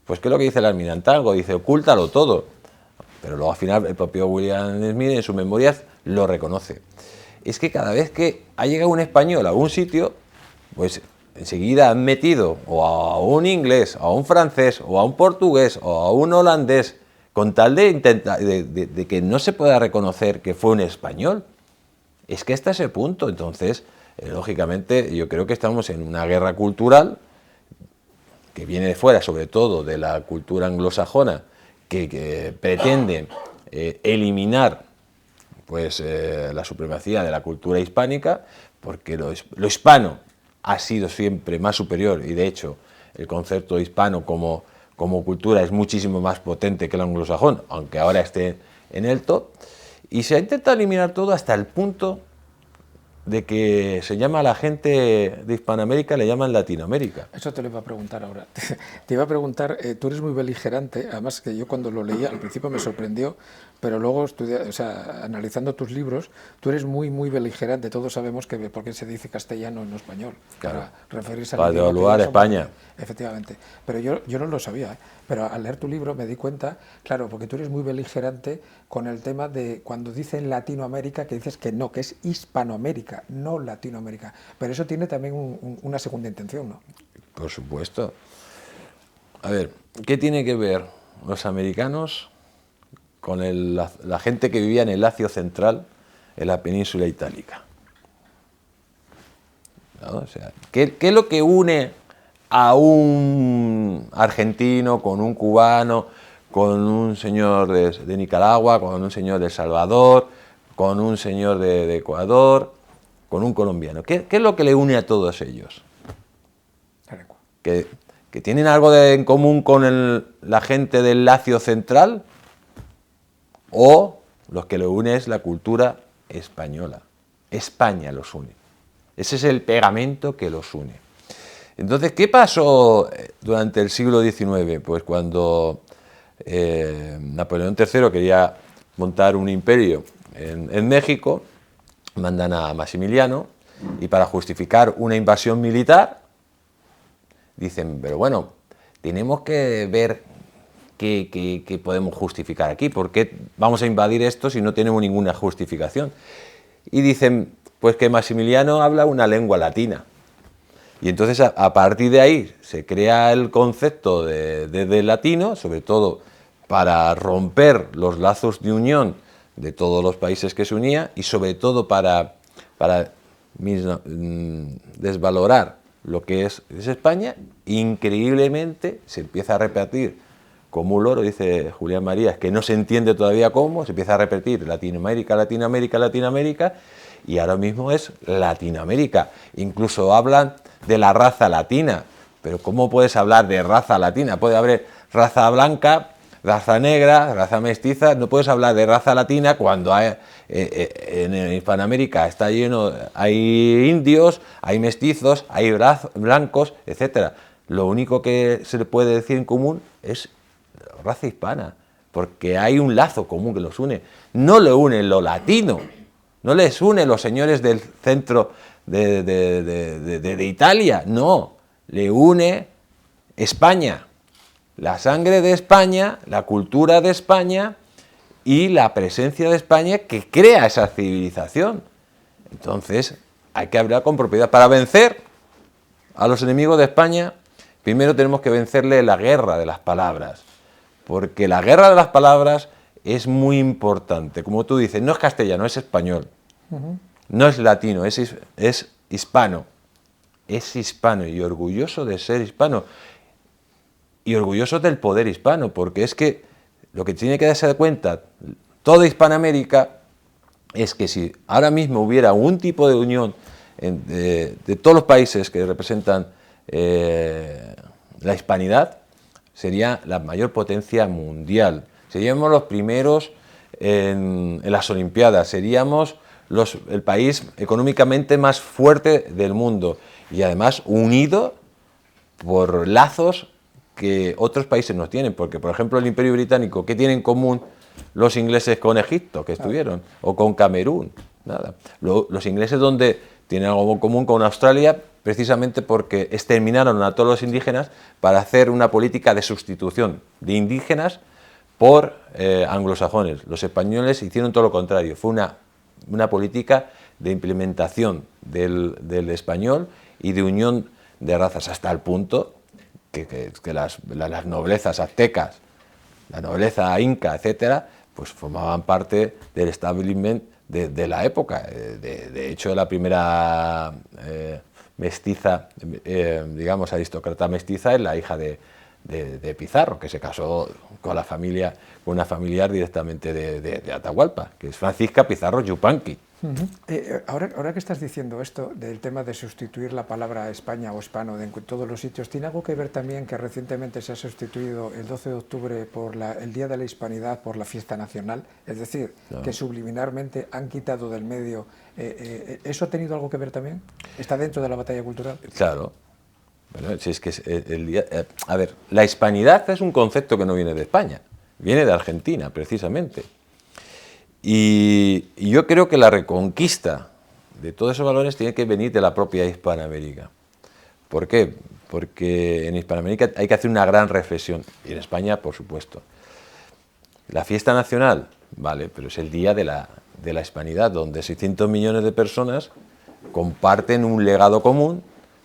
Pues ¿qué es lo que dice el almirantango? Dice: ocúltalo todo. Pero luego al final el propio William Smith en sus memorias lo reconoce. Es que cada vez que ha llegado un español a un sitio, pues enseguida han metido o a un inglés, o a un francés, o a un portugués, o a un holandés, con tal de que no se pueda reconocer que fue un español. Es que hasta ese punto. Entonces, lógicamente, yo creo que estamos en una guerra cultural que viene de fuera, sobre todo de la cultura anglosajona, que pretende eliminar pues, la supremacía de la cultura hispánica, porque lo hispano ha sido siempre más superior, y de hecho el concepto hispano como cultura es muchísimo más potente que el anglosajón, aunque ahora esté en el top, y se ha intentado eliminar todo hasta el punto de que se llama a la gente de Hispanoamérica, le llaman Latinoamérica. Eso te lo iba a preguntar ahora. Te iba a preguntar, tú eres muy beligerante, además que yo cuando lo leía al principio me sorprendió, pero luego analizando tus libros, tú eres muy, muy beligerante. Todos sabemos que por qué se dice castellano en español, claro, para referirse para devaluar a España. Efectivamente, pero yo no lo sabía, pero al leer tu libro me di cuenta, claro, porque tú eres muy beligerante con el tema de cuando dicen Latinoamérica, que dices que no, que es Hispanoamérica, no Latinoamérica, pero eso tiene también una segunda intención, ¿no? Por supuesto. A ver, ¿qué tiene que ver los americanos con la gente que vivía en el Lacio Central, en la península itálica? ¿No? O sea, ¿qué es lo que une a un argentino con un cubano, con un señor de Nicaragua, con un señor de El Salvador, con un señor de Ecuador, con un colombiano? ¿Qué es lo que le une a todos ellos? ¿Que tienen algo en común con la gente del Lacio Central? ¿O lo que le une es la cultura española? España los une. Ese es el pegamento que los une. Entonces, ¿qué pasó durante el siglo XIX? Pues cuando Napoleón III quería montar un imperio en México, mandan a Maximiliano, y para justificar una invasión militar, dicen: pero bueno, tenemos que ver qué podemos justificar aquí, ¿por qué vamos a invadir esto si no tenemos ninguna justificación? Y dicen, pues que Maximiliano habla una lengua latina. Y entonces a partir de ahí se crea el concepto de latino, sobre todo para romper los lazos de unión de todos los países que se unían y sobre todo para desvalorar lo que es España. Increíblemente se empieza a repetir como un loro, dice Julián Marías, que no se entiende todavía cómo, se empieza a repetir Latinoamérica, Latinoamérica, Latinoamérica, y ahora mismo es Latinoamérica. Incluso hablan de la raza latina, pero ¿cómo puedes hablar de raza latina? Puede haber raza blanca, raza negra, raza mestiza, no puedes hablar de raza latina cuando en Hispanoamérica está lleno, hay indios, hay mestizos, hay blancos, etcétera. Lo único que se le puede decir en común es raza hispana, porque hay un lazo común que los une. No lo une lo latino, no les une los señores del centro de Italia, no, le une España, la sangre de España, la cultura de España y la presencia de España que crea esa civilización. Entonces hay que hablar con propiedad. Para vencer a los enemigos de España, primero tenemos que vencerle la guerra de las palabras, porque la guerra de las palabras es muy importante. Como tú dices, no es castellano, es español. No es latino, es hispano. Es hispano y orgulloso de ser hispano. Y orgulloso del poder hispano, porque es que lo que tiene que darse de cuenta toda Hispanoamérica es que si ahora mismo hubiera un tipo de unión de todos los países que representan la hispanidad, sería la mayor potencia mundial. Seríamos los primeros en las Olimpiadas, seríamos el país económicamente más fuerte del mundo y además unido por lazos que otros países no tienen, porque por ejemplo el Imperio Británico, ¿qué tienen en común los ingleses con Egipto, que estuvieron, o con Camerún? Nada. Los ingleses donde tienen algo en común con Australia, precisamente porque exterminaron a todos los indígenas para hacer una política de sustitución de indígenas por anglosajones. Los españoles hicieron todo lo contrario, fue una política de implementación del español y de unión de razas, hasta el punto que las noblezas aztecas, la nobleza inca, etcétera, pues formaban parte del establishment de la época. De hecho, la primera mestiza, digamos, aristócrata mestiza es la hija de Pizarro, que se casó con una familiar directamente de Atahualpa, que es Francisca Pizarro Yupanqui. Ahora que estás diciendo esto del tema de sustituir la palabra España o hispano en todos los sitios, ¿tiene algo que ver también que recientemente se ha sustituido el 12 de octubre por el Día de la Hispanidad por la fiesta nacional? Es decir, que subliminarmente han quitado del medio. ¿Eso ha tenido algo que ver también? ¿Está dentro de la batalla cultural? Claro. Bueno, si es que el día, a ver, la hispanidad es un concepto que no viene de España, viene de Argentina, precisamente. Y yo creo que la reconquista de todos esos valores tiene que venir de la propia Hispanoamérica. ¿Por qué? Porque en Hispanoamérica hay que hacer una gran reflexión, y en España, por supuesto. La fiesta nacional, vale, pero es el día de la hispanidad, donde 600 millones de personas comparten un legado común,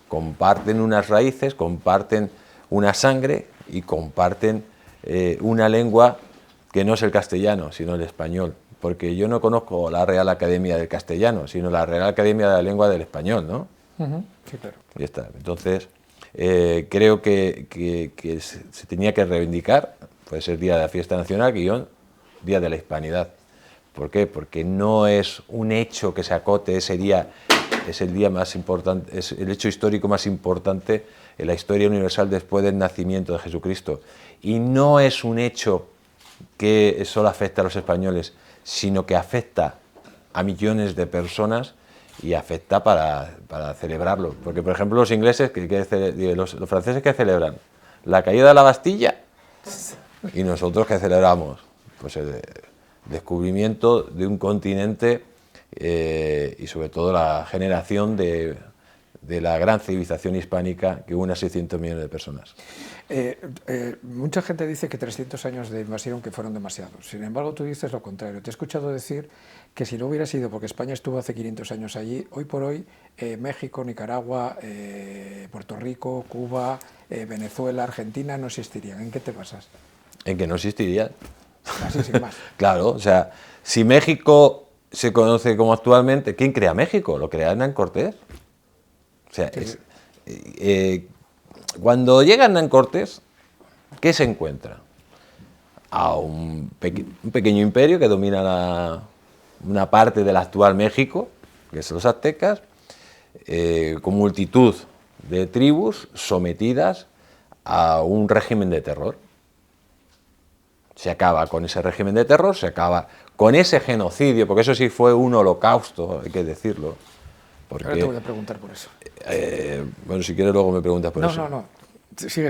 comparten unas raíces, comparten una sangre y comparten una lengua que no es el castellano, sino el español. Porque yo no conozco la Real Academia del Castellano, sino la Real Academia de la Lengua del Español, ¿no? Sí, claro. Y está. Entonces, creo que se tenía que reivindicar, puede ser Día de la Fiesta Nacional, Día de la Hispanidad. ¿Por qué? Porque no es un hecho que se acote ese día, es el día más importante, es el hecho histórico más importante en la historia universal después del nacimiento de Jesucristo. Y no es un hecho que solo afecta a los españoles, sino que afecta a millones de personas y afecta para celebrarlo. Porque, por ejemplo, los ingleses, los franceses, ¿qué celebran? La caída de la Bastilla. Y nosotros, ¿qué celebramos? Pues el descubrimiento de un continente y sobre todo la generación de de la gran civilización hispánica que une a 600 millones de personas. Mucha gente dice que 300 años de invasión que fueron demasiados. Sin embargo, tú dices lo contrario. Te he escuchado decir que si no hubiera sido porque España estuvo hace 500 años allí, hoy por hoy México, Nicaragua, Puerto Rico, Cuba, Venezuela, Argentina no existirían. ¿En qué te basas? En que no existirían. Así sin más. Claro, o sea, si México se conoce como actualmente, ¿quién crea México? Lo crea Hernán Cortés. O sea, cuando llega Hernán Cortés, ¿qué se encuentra? A un pequeño imperio que domina una parte del actual México, que son los aztecas, con multitud de tribus sometidas a un régimen de terror. Se acaba con ese régimen de terror, se acaba con ese genocidio, porque eso sí fue un holocausto, hay que decirlo. Porque, ahora te voy a preguntar por eso. Bueno, si quieres luego me preguntas por eso. No. Sigue.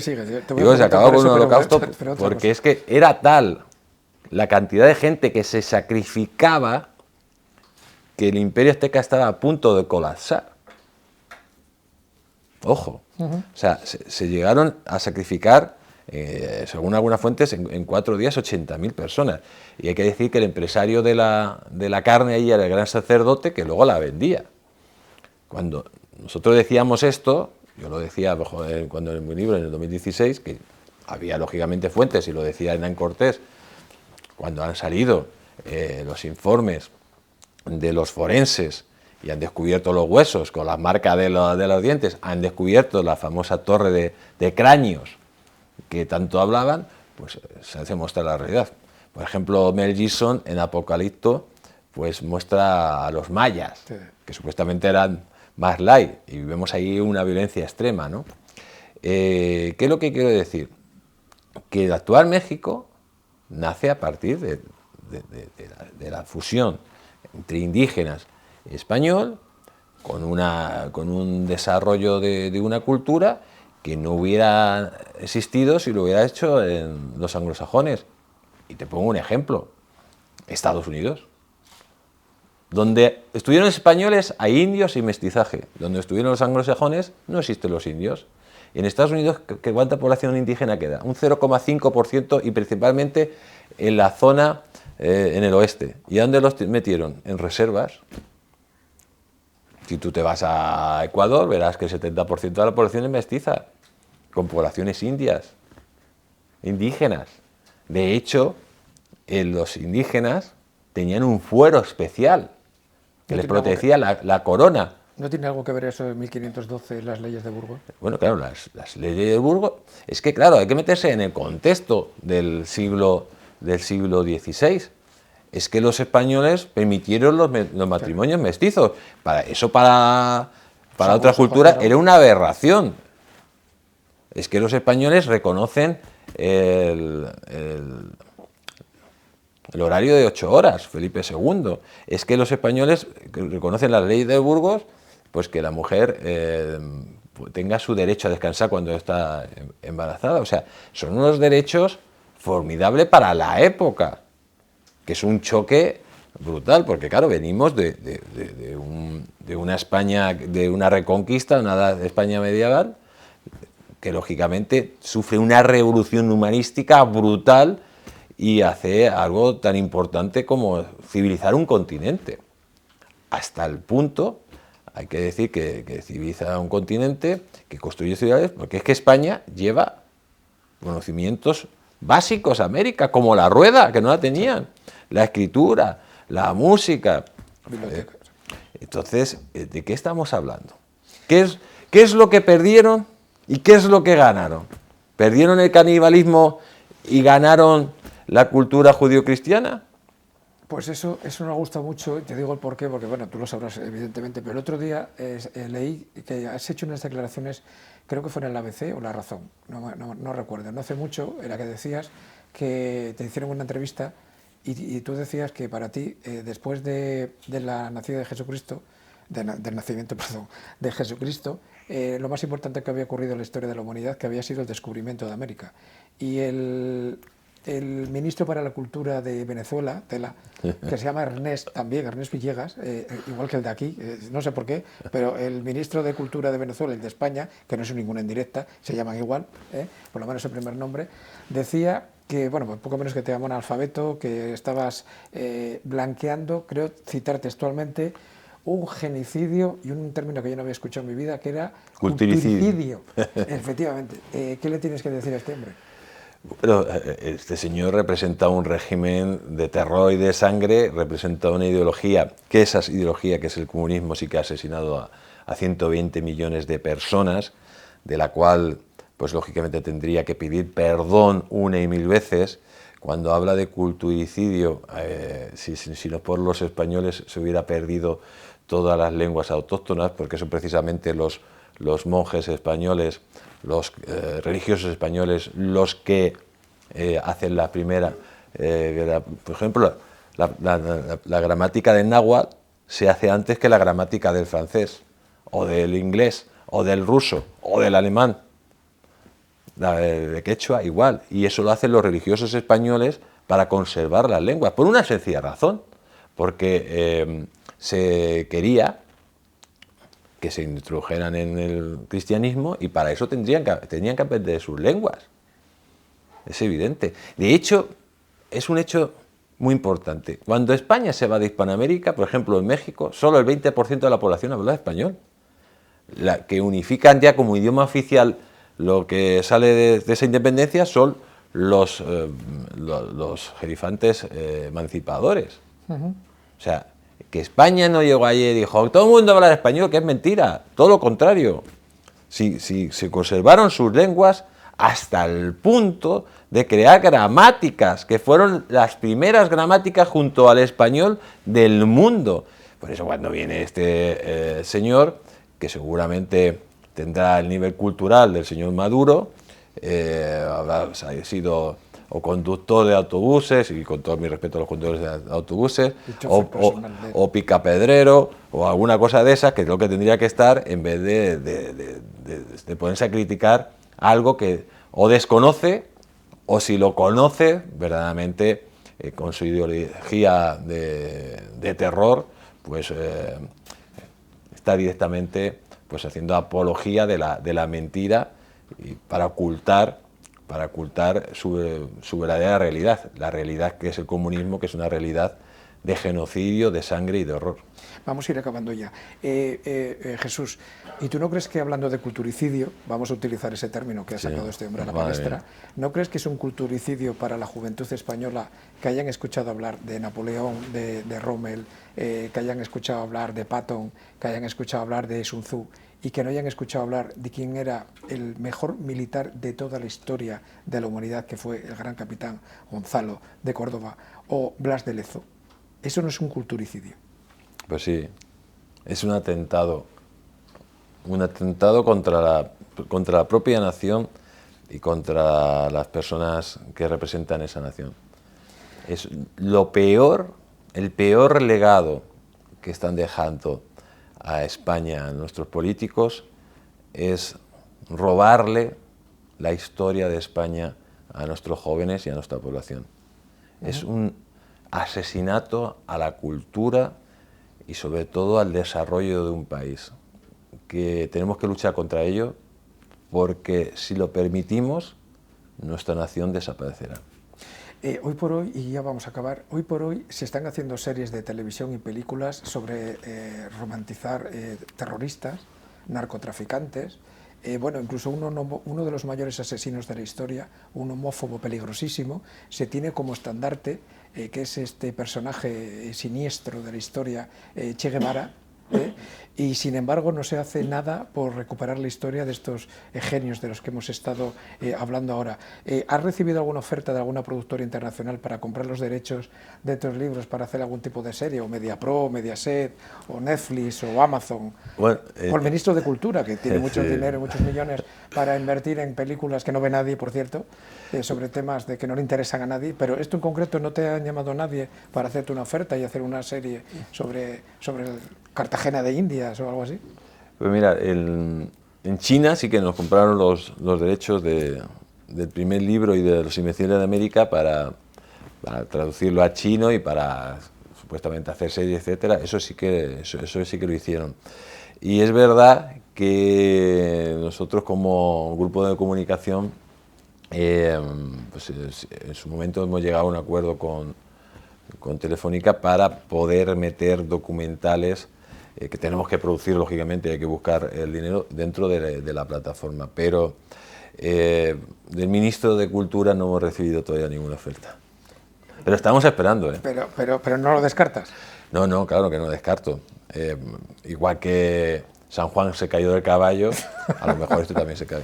Digo, se acabó con un holocausto porque es que era tal la cantidad de gente que se sacrificaba que el imperio azteca estaba a punto de colapsar. Ojo. O sea, se llegaron a sacrificar, según algunas fuentes, en 4 días 80.000 personas. Y hay que decir que el empresario de la carne ahí era el gran sacerdote que luego la vendía. Cuando nosotros decíamos esto, yo lo decía cuando en mi libro, en el 2016, que había lógicamente fuentes, y lo decía Hernán Cortés, cuando han salido los informes de los forenses y han descubierto los huesos con las marcas de los dientes, han descubierto la famosa torre de cráneos que tanto hablaban, pues se hace mostrar la realidad. Por ejemplo, Mel Gibson en Apocalipto pues muestra a los mayas, sí, que supuestamente eran más light, y vemos ahí una violencia extrema, ¿no? ¿Qué es lo que quiero decir? Que el actual México nace a partir de la fusión entre indígenas y español, con un desarrollo de una cultura que no hubiera existido si lo hubiera hecho en los anglosajones. Y te pongo un ejemplo: Estados Unidos. Donde estuvieron españoles hay indios y mestizaje. Donde estuvieron los anglosajones no existen los indios. Y en Estados Unidos, ¿cuánta población indígena queda? Un 0,5%, y principalmente en la zona, en el oeste. ¿Y a dónde los metieron? En reservas. Si tú te vas a Ecuador, verás que el 70% de la población es mestiza, con poblaciones indias, indígenas. De hecho, los indígenas tenían un fuero especial que les protegía la corona. ¿No tiene algo que ver eso de 1512, las leyes de Burgos? Bueno, claro, las leyes de Burgos, es que claro, hay que meterse en el contexto del siglo XVI. Es que los españoles permitieron los matrimonios mestizos. Para otra cultura era una aberración. Es que los españoles reconocen el horario de 8 horas, Felipe II. Es que los españoles reconocen la ley de Burgos, pues que la mujer tenga su derecho a descansar cuando está embarazada. O sea, son unos derechos formidables para la época, que es un choque brutal, porque claro, venimos de una España, de una reconquista, una España medieval, que lógicamente sufre una revolución humanística brutal y hace algo tan importante como civilizar un continente. Hasta el punto, hay que decir, que civiliza un continente, que construye ciudades, porque es que España lleva conocimientos básicos a América, como la rueda, que no la tenían, la escritura, la música. Entonces, ¿de qué estamos hablando? ¿Qué es lo que perdieron y qué es lo que ganaron? ¿Perdieron el canibalismo y ganaron la cultura judio-cristiana? Pues eso me gusta mucho, y te digo el porqué, porque bueno, tú lo sabrás evidentemente, pero el otro día leí que has hecho unas declaraciones, creo que fue en el ABC o La Razón, no recuerdo, no hace mucho, en la que decías que te hicieron una entrevista y tú decías que para ti, después de la nacida de Jesucristo, del nacimiento, perdón, de Jesucristo, lo más importante que había ocurrido en la historia de la humanidad, que había sido el descubrimiento de América. Y el ministro para la Cultura de Venezuela, que se llama Ernest también, Ernest Villegas, igual que el de aquí, no sé por qué, pero el ministro de Cultura de Venezuela y el de España, que no es ninguna indirecta, se llaman igual, por lo menos el primer nombre, decía que, bueno, pues poco menos que te llaman analfabeto, que estabas blanqueando, creo citar textualmente, un genocidio y un término que yo no había escuchado en mi vida, que era culturicidio. Efectivamente. ¿Qué le tienes que decir a este hombre? Bueno, este señor representa un régimen de terror y de sangre, representa una ideología, que esa ideología que es el comunismo sí que ha asesinado a 120 millones de personas, de la cual, pues lógicamente tendría que pedir perdón una y mil veces. Cuando habla de culturicidio, si no por los españoles se hubiera perdido todas las lenguas autóctonas, porque son precisamente los monjes españoles, los religiosos españoles, los que hacen la primera, por ejemplo, la gramática del náhuatl se hace antes que la gramática del francés, o del inglés, o del ruso, o del alemán. La de quechua igual, y eso lo hacen los religiosos españoles para conservar las lenguas, por una sencilla razón, porque se quería que se introdujeran en el cristianismo y para eso tenían que aprender sus lenguas. Es evidente. De hecho, es un hecho muy importante. Cuando España se va de Hispanoamérica, por ejemplo en México, solo el 20% de la población habla español. Que unifican ya como idioma oficial lo que sale de esa independencia son los gerifantes emancipadores. O sea, que España no llegó allí y dijo, todo el mundo habla español, que es mentira, todo lo contrario. Se conservaron sus lenguas hasta el punto de crear gramáticas, que fueron las primeras gramáticas junto al español del mundo. Por eso cuando viene este señor, que seguramente tendrá el nivel cultural del señor Maduro, habrá sido o conductor de autobuses, y con todo mi respeto a los conductores de autobuses, o picapedrero, o alguna cosa de esas, que es lo que tendría que estar, en vez de ponerse a criticar algo que o desconoce, o si lo conoce, verdaderamente, con su ideología de terror, pues está directamente pues haciendo apología de la mentira y para ocultar su verdadera realidad, la realidad que es el comunismo, que es una realidad de genocidio, de sangre y de horror. Vamos a ir acabando ya. Jesús, ¿y tú no crees que hablando de culturicidio, vamos a utilizar ese término que ha sacado este hombre a la palestra, ¿no crees que es un culturicidio para la juventud española que hayan escuchado hablar de Napoleón, de Rommel, que hayan escuchado hablar de Patton, que hayan escuchado hablar de Sun Tzu, y que no hayan escuchado hablar de quién era el mejor militar de toda la historia de la humanidad, que fue el gran capitán Gonzalo de Córdoba o Blas de Lezo? ¿Eso no es un culturicidio? Pues sí, es un atentado contra la propia nación y contra las personas que representan esa nación. Es lo peor, el peor legado que están dejando a España, a nuestros políticos, es robarle la historia de España a nuestros jóvenes y a nuestra población. Es un asesinato a la cultura y sobre todo al desarrollo de un país, que tenemos que luchar contra ello, porque si lo permitimos, nuestra nación desaparecerá. Hoy por hoy, y ya vamos a acabar, hoy por hoy se están haciendo series de televisión y películas sobre romantizar terroristas, narcotraficantes, bueno, incluso uno de los mayores asesinos de la historia, un homófobo peligrosísimo, se tiene como estandarte, que es este personaje siniestro de la historia, Che Guevara, y sin embargo no se hace nada por recuperar la historia de estos genios de los que hemos estado hablando ahora. ¿Has recibido alguna oferta de alguna productora internacional para comprar los derechos de estos libros para hacer algún tipo de serie? ¿O Mediapro, o Mediaset, o Netflix, o Amazon? Bueno, o el ministro de Cultura, que tiene mucho dinero, muchos millones para invertir en películas que no ve nadie, por cierto, sobre temas de que no le interesan a nadie, pero esto en concreto no te ha llamado nadie para hacerte una oferta y hacer una serie sobre el Cartagena de Indias o algo así. Pues mira, en China sí que nos compraron los derechos del primer libro y de los Invencibles de América para traducirlo a chino y para supuestamente hacer series, etcétera. Eso sí que lo hicieron. Y es verdad que nosotros como grupo de comunicación, pues en su momento hemos llegado a un acuerdo con Telefónica para poder meter documentales que tenemos que producir, lógicamente, hay que buscar el dinero dentro de la plataforma, pero del ministro de Cultura no hemos recibido todavía ninguna oferta. Pero estamos esperando, ¿eh? Pero no lo descartas. No, no, claro que no descarto. Igual que San Juan se cayó del caballo, a lo mejor esto también se cae.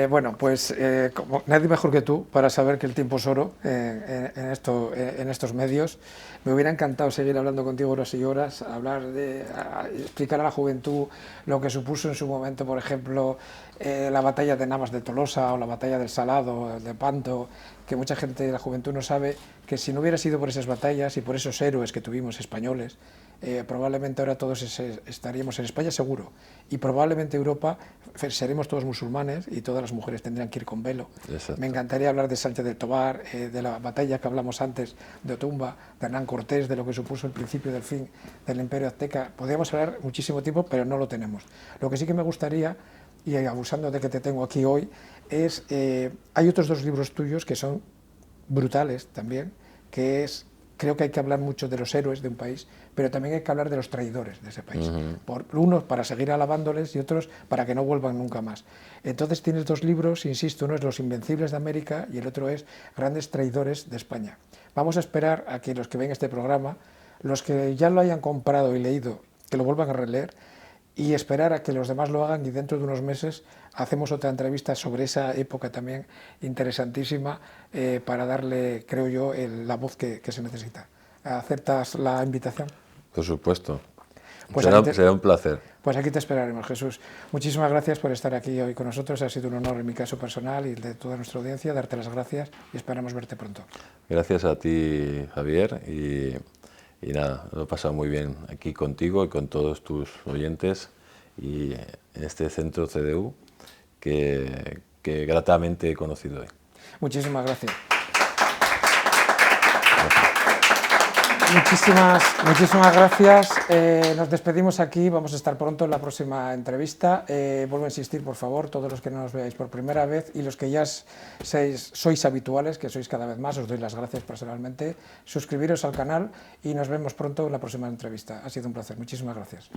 Bueno, pues como nadie mejor que tú para saber que el tiempo es oro en estos medios. Me hubiera encantado seguir hablando contigo horas y horas, explicar a la juventud lo que supuso en su momento, por ejemplo, la batalla de Navas de Tolosa o la batalla del Salado, de Panto, que mucha gente de la juventud no sabe que si no hubiera sido por esas batallas y por esos héroes que tuvimos españoles, probablemente ahora todos estaríamos en España seguro, y probablemente Europa seremos todos musulmanes y todas las mujeres tendrían que ir con velo. Exacto. Me encantaría hablar de Sánchez de Tobar, de la batalla que hablamos antes de Otumba, de Hernán Cortés, de lo que supuso el principio del fin del Imperio Azteca. Podríamos hablar muchísimo tiempo, pero no lo tenemos. Lo que sí que me gustaría, y abusando de que te tengo aquí hoy, es, hay otros dos libros tuyos que son brutales también, que es, creo que hay que hablar mucho de los héroes de un país, pero también hay que hablar de los traidores de ese país. Unos para seguir alabándoles y otros para que no vuelvan nunca más. Entonces tienes dos libros, insisto, uno es Los Invencibles de América y el otro es Grandes Traidores de España. Vamos a esperar a que los que ven este programa, los que ya lo hayan comprado y leído, que lo vuelvan a releer, y esperar a que los demás lo hagan, y dentro de unos meses hacemos otra entrevista sobre esa época también interesantísima, para darle, creo yo, la voz que se necesita. ¿Aceptas la invitación? Por supuesto. Pues será un placer. Pues aquí te esperaremos, Jesús. Muchísimas gracias por estar aquí hoy con nosotros. Ha sido un honor en mi caso personal y de toda nuestra audiencia. Darte las gracias y esperamos verte pronto. Gracias a ti, Javier, y nada, lo he pasado muy bien aquí contigo y con todos tus oyentes y en este centro CDU que gratamente he conocido hoy. Muchísimas gracias. Muchísimas gracias. Nos despedimos aquí. Vamos a estar pronto en la próxima entrevista. Vuelvo a insistir, por favor, todos los que no nos veáis por primera vez y los que ya sois habituales, que sois cada vez más, os doy las gracias personalmente. Suscribiros al canal y nos vemos pronto en la próxima entrevista. Ha sido un placer. Muchísimas gracias.